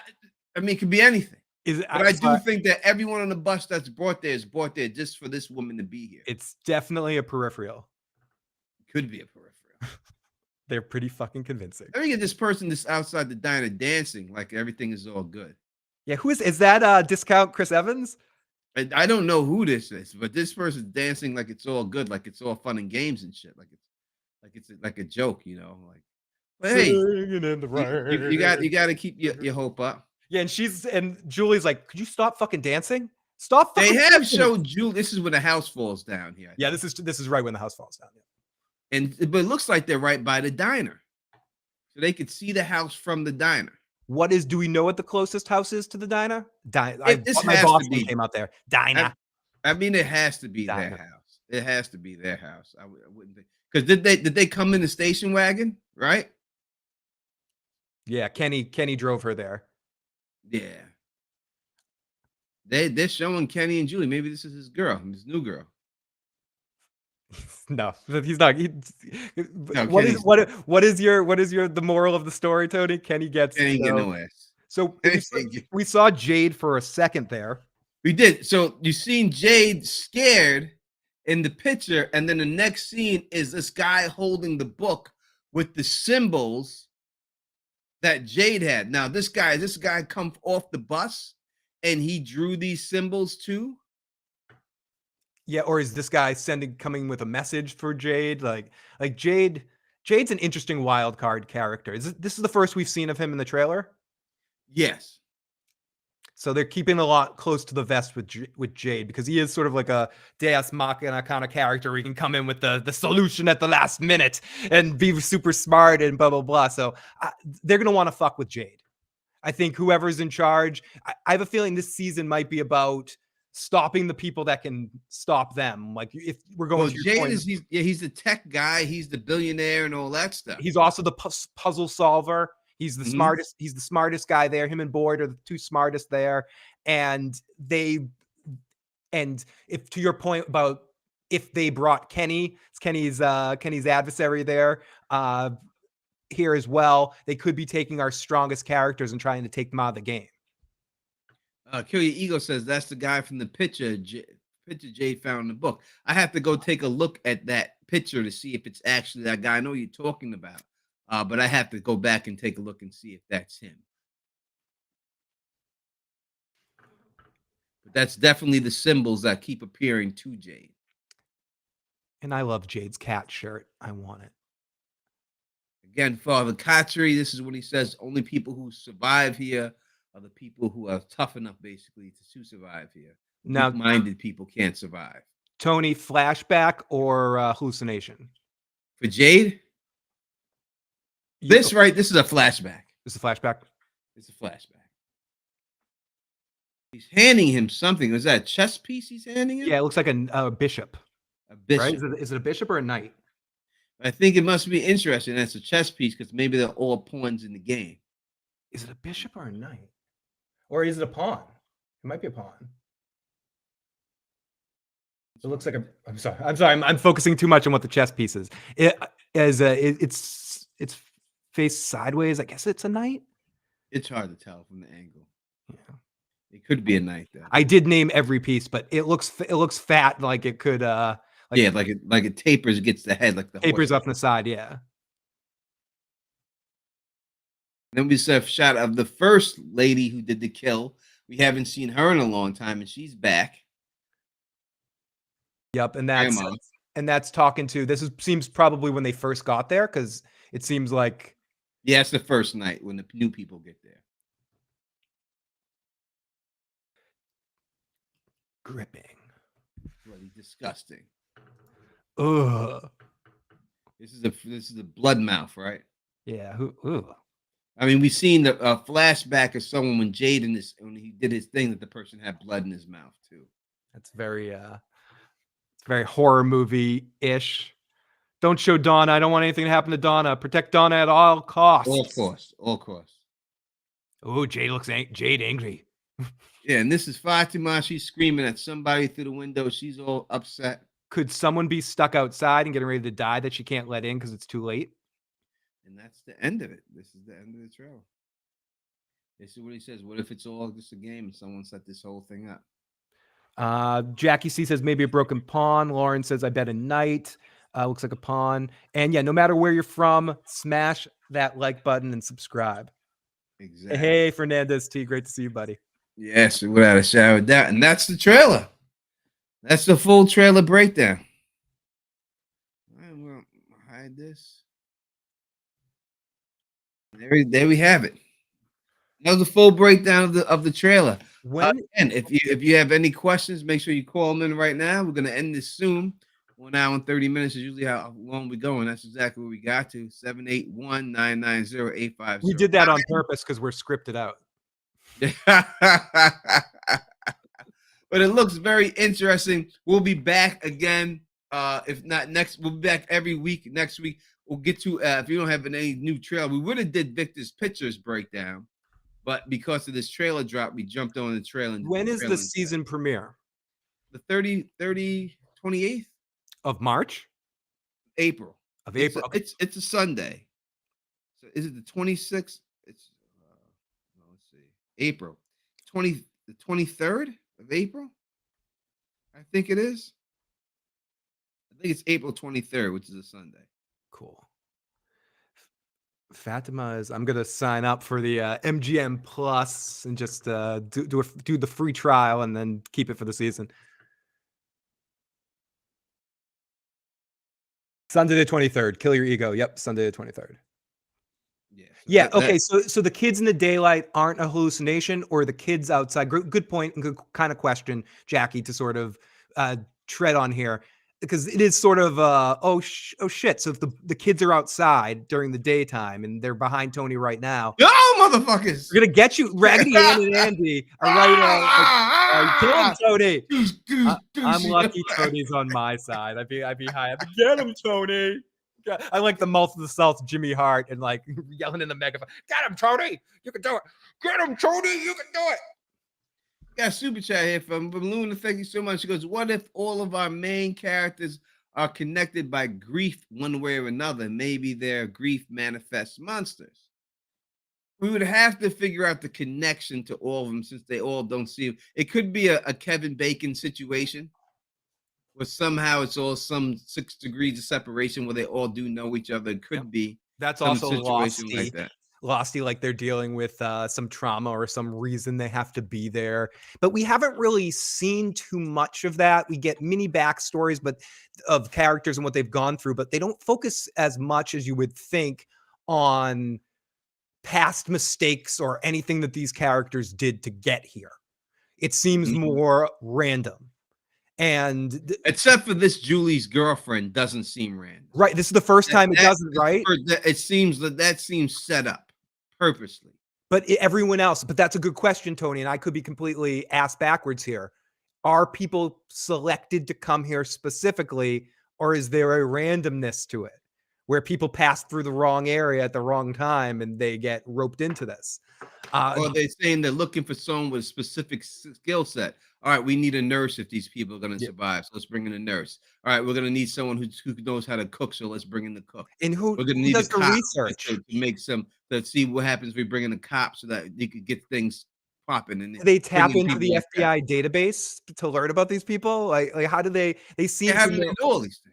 mean, it could be anything. But I do think that everyone on the bus that's brought there is brought there just for this woman to be here. It's definitely a peripheral. Could be a peripheral. They're pretty fucking convincing. I mean, this person that's outside the diner dancing like everything is all good. Yeah, who is that? Discount Chris Evans? I don't know who this is, but this person's dancing like it's all good, like it's all fun and games and shit, like it's like a joke, you know, like. But hey, you got to keep your hope up. Yeah, and Julie's like, could you stop fucking dancing? Stop. They fucking have flipping it. showed Julie. This is when the house falls down here. Yeah, this is right when the house falls down. But it looks like they're right by the diner, so they could see the house from the diner. Do we know what the closest house is to the diner? This My has boss to be. came out there. Diner. I mean, it has to be Diner. their house. It has to be their house. I wouldn't think, because did they come in the station wagon? Right? Yeah, Kenny drove her there. Yeah. They're showing Kenny and Julie. Maybe this is his girl, his new girl. No, he's not. No, What Kenny's- is the moral of the story, Tony? Kenny gets Kenny ain't getting no ass. So we saw Jade for a second there. We did. So you seen Jade scared in the picture, and then the next scene is this guy holding the book with the symbols that Jade had. Now, this guy come off the bus and he drew these symbols too. Yeah, or is this guy coming with a message for Jade? Like Jade's an interesting wild card character. This is the first we've seen of him in the trailer? Yes. So they're keeping a lot close to the vest with Jade, because he is sort of like a Deus Machina kind of character where he can come in with the solution at the last minute and be super smart and blah, blah, blah. So they're going to want to fuck with Jade. I think whoever's in charge, I have a feeling this season might be about stopping the people that can stop them. Like if we're going to your Jade point, he's the tech guy, he's the billionaire and all that stuff. he's also the puzzle solver. He's the smartest. He's the smartest guy there. Him and Boyd are the two smartest there. And if to your point about if they brought Kenny's adversary there here as well, they could be taking our strongest characters and trying to take them out of the game. Kill Your Ego says that's the guy from the picture Jade found in the book. I have to go take a look at that picture to see if it's actually that guy. I know you're talking about. But I have to go back and take a look and see if that's him. But that's definitely the symbols that keep appearing to Jade. And I love Jade's cat shirt. I want it. Again, Father Khatri, this is what he says. Only people who survive here are the people who are tough enough, basically, to survive here. Now, Weak-minded people can't survive. Tony, flashback or hallucination? For Jade? This is a flashback. This is a flashback. It's a flashback. He's handing him something. Was that a chess piece he's handing him? Yeah, it looks like a bishop. A bishop. Right? Is it a bishop or a knight? I think it must be interesting. That's a chess piece because maybe they're all pawns in the game. Is it a bishop or a knight? Or is it a pawn? It might be a pawn. It looks like I'm sorry. I'm focusing too much on what the chess piece is. It's faced sideways. I guess it's a knight. It's hard to tell from the angle. Yeah. It could be a knight though. I did name every piece, but it looks fat, like it could like it tapers against the head, like the tapers horse. up on the side. Yeah. Then we saw a shot of the first lady who did the kill. We haven't seen her in a long time, and she's back. Yep, and that's talking to. Seems probably when they first got there, because it seems like it's the first night when the new people get there. Gripping. Bloody disgusting. Ugh. This is a blood mouth, right? Yeah. Ugh. I mean, we've seen the flashback of someone when when he did his thing, that the person had blood in his mouth too. That's very horror movie-ish. Don't show Donna. I don't want anything to happen to Donna. Protect Donna at all costs. All costs. Oh, Jade looks angry. Yeah, and this is Fatima. She's screaming at somebody through the window. She's all upset. Could someone be stuck outside and getting ready to die that she can't let in because it's too late? And that's the end of it. This is the end of the trailer. This is what he says. What if it's all just a game and someone set this whole thing up? Jackie C says maybe a broken pawn. Lauren says I bet a knight. Looks like a pawn. And yeah, no matter where you're from, smash that like button and subscribe. Exactly. Hey, Fernandez T, great to see you, buddy. Yes, without a shadow of doubt. And that's the trailer. That's the full trailer breakdown. I will hide this. There we have it. That was a full breakdown of the trailer. When And if you have any questions, make sure you call them in right now. We're gonna end this soon. 1 hour and 30 minutes is usually how long we go, and that's exactly what we got to. 781-990-850. we did that on purpose because we're scripted out. But it looks very interesting. We'll be back again. If not next, we'll be back every week. Next week, we'll get to if you don't have any new trailer, we would have did Victor's pictures breakdown, but because of this trailer drop, we jumped on the trailer. When is the season premiere? The 28th Of March? April. Of April. Okay. It's a Sunday. So is it the 26th? It's let's see. April. The 23rd of April? I think it is. I think it's April 23rd, which is a Sunday. Cool. Fatima is. I'm gonna sign up for the MGM Plus and just do the free trial and then keep it for the season. Sunday the 23rd. Kill your ego. Yep, Sunday the 23rd. Yeah. Yeah. Okay. So the kids in the daylight aren't a hallucination, or the kids outside. Good point and good kind of question, Jackie, to sort of tread on here, because it is sort of oh shit. So if the kids are outside during the daytime and they're behind Tony right now, yo, motherfuckers, we're gonna get you. Raggedy Ann and Andy are right. Kill him, Tony. I'm lucky Tony's on my side. I'd be high. Get him, Tony. I like the mouth of the South, Jimmy Hart, and like yelling in the megaphone. Get him, Tony. You can do it. Get him, Tony. You can do it. Got a super chat here from Luna. Thank you so much. She goes, what if all of our main characters are connected by grief one way or another? Maybe their grief manifests monsters. We would have to figure out the connection to all of them since they all don't see him. It could be a Kevin Bacon situation where somehow it's all some 6 degrees of separation where they all do know each other. It could be. That's some also situation Losty. like that. Losty, like they're dealing with some trauma or some reason they have to be there. But we haven't really seen too much of that. We get mini backstories, but of characters and what they've gone through, but they don't focus as much as you would think on past mistakes or anything that these characters did to get here. It seems more random. And except for this, Julie's girlfriend doesn't seem random. Right. This is the first time it doesn't, right? It seems that seems set up purposely. But everyone else, but that's a good question, Tony. And I could be completely ass backwards here. Are people selected to come here specifically, or is there a randomness to it where people pass through the wrong area at the wrong time and they get roped into this? Or they're saying they're looking for someone with a specific skill set. All right, we need a nurse if these people are going to survive. So let's bring in a nurse. All right, we're going to need someone who knows how to cook. So let's bring in the cook. And we're going to need does the research to make some, to see what happens if we bring in the cops so that they could get things popping. And they tap into the FBI database to learn about these people. Like how do they seem to know all these things?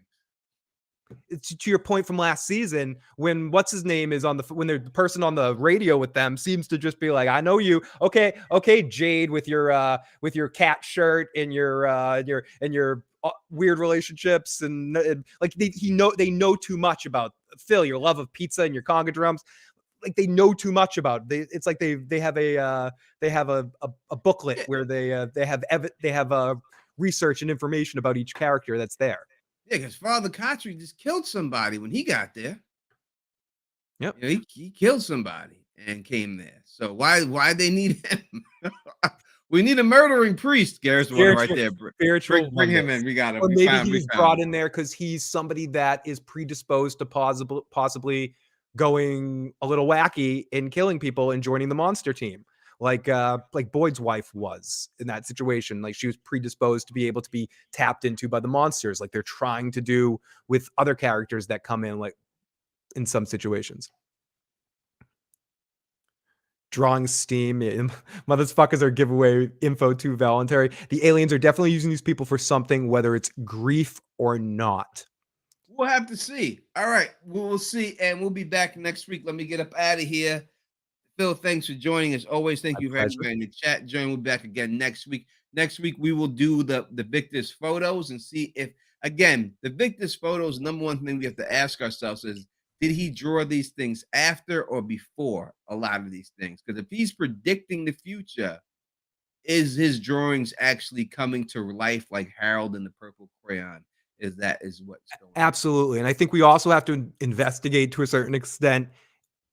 To your point from last season, when what's his name is on when the person on the radio with them seems to just be like, I know you. Okay, Jade, with your cat shirt and your weird relationships and like they know too much about Phil, your love of pizza and your conga drums. Like they know too much about it. It's like they have a booklet where they have research and information about each character that's there. Yeah, because Father Kotri just killed somebody when he got there. Yep. You know, he killed somebody and came there. So why they need him? We need a murdering priest. Garrett's one right there. Spiritual. Bring him in. We got him. Or maybe he's brought in there because he's somebody that is predisposed to possibly going a little wacky and killing people and joining the monster team. Like Boyd's wife was in that situation. Like she was predisposed to be able to be tapped into by the monsters, like they're trying to do with other characters that come in, like in some situations. Drawing steam. Motherfuckers are giveaway info too voluntary. The aliens are definitely using these people for something, whether it's grief or not. We'll have to see. All right, we'll see, and we'll be back next week. Let me get up out of here. Phil, thanks for joining us. Always, thank you for everybody in the chat. We'll be back again next week. Next week, we will do the victor's photos and see if, again, the victor's photos, number one thing we have to ask ourselves is, did he draw these things after or before a lot of these things? Because if he's predicting the future, is his drawings actually coming to life like Harold and the Purple Crayon? Is what's going on? Absolutely. And I think we also have to investigate to a certain extent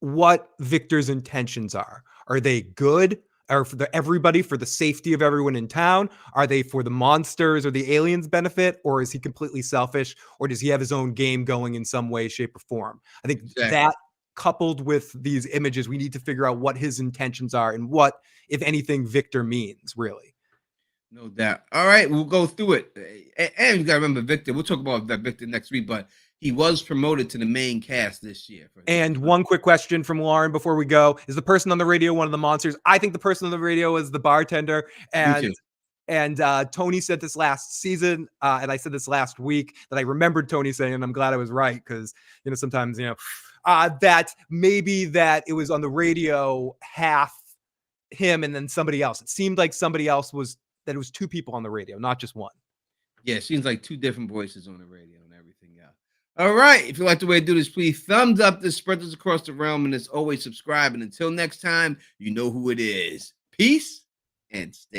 what Victor's intentions are. Are they good? Are for everybody, for the safety of everyone in town? Are they for the monsters or the aliens' benefit? Or is he completely selfish? Or does he have his own game going in some way, shape, or form? I think that coupled with these images, we need to figure out what his intentions are and what, if anything, Victor means, really. No doubt. All right, we'll go through it. And you got to remember Victor. We'll talk about that Victor next week, but he was promoted to the main cast this year. And one quick question from Lauren before we go. Is the person on the radio one of the monsters? I think the person on the radio is the bartender. And Tony said this last season, and I said this last week, that I remembered Tony saying, and I'm glad I was right, because sometimes that maybe that it was on the radio half him and then somebody else. It seemed like somebody else that it was two people on the radio, not just one. Yeah, it seems like two different voices on the radio and everything else. All right. If you like the way I do this, please thumbs up this, spread this across the realm, and as always, subscribe. And until next time, you know who it is. Peace and stay.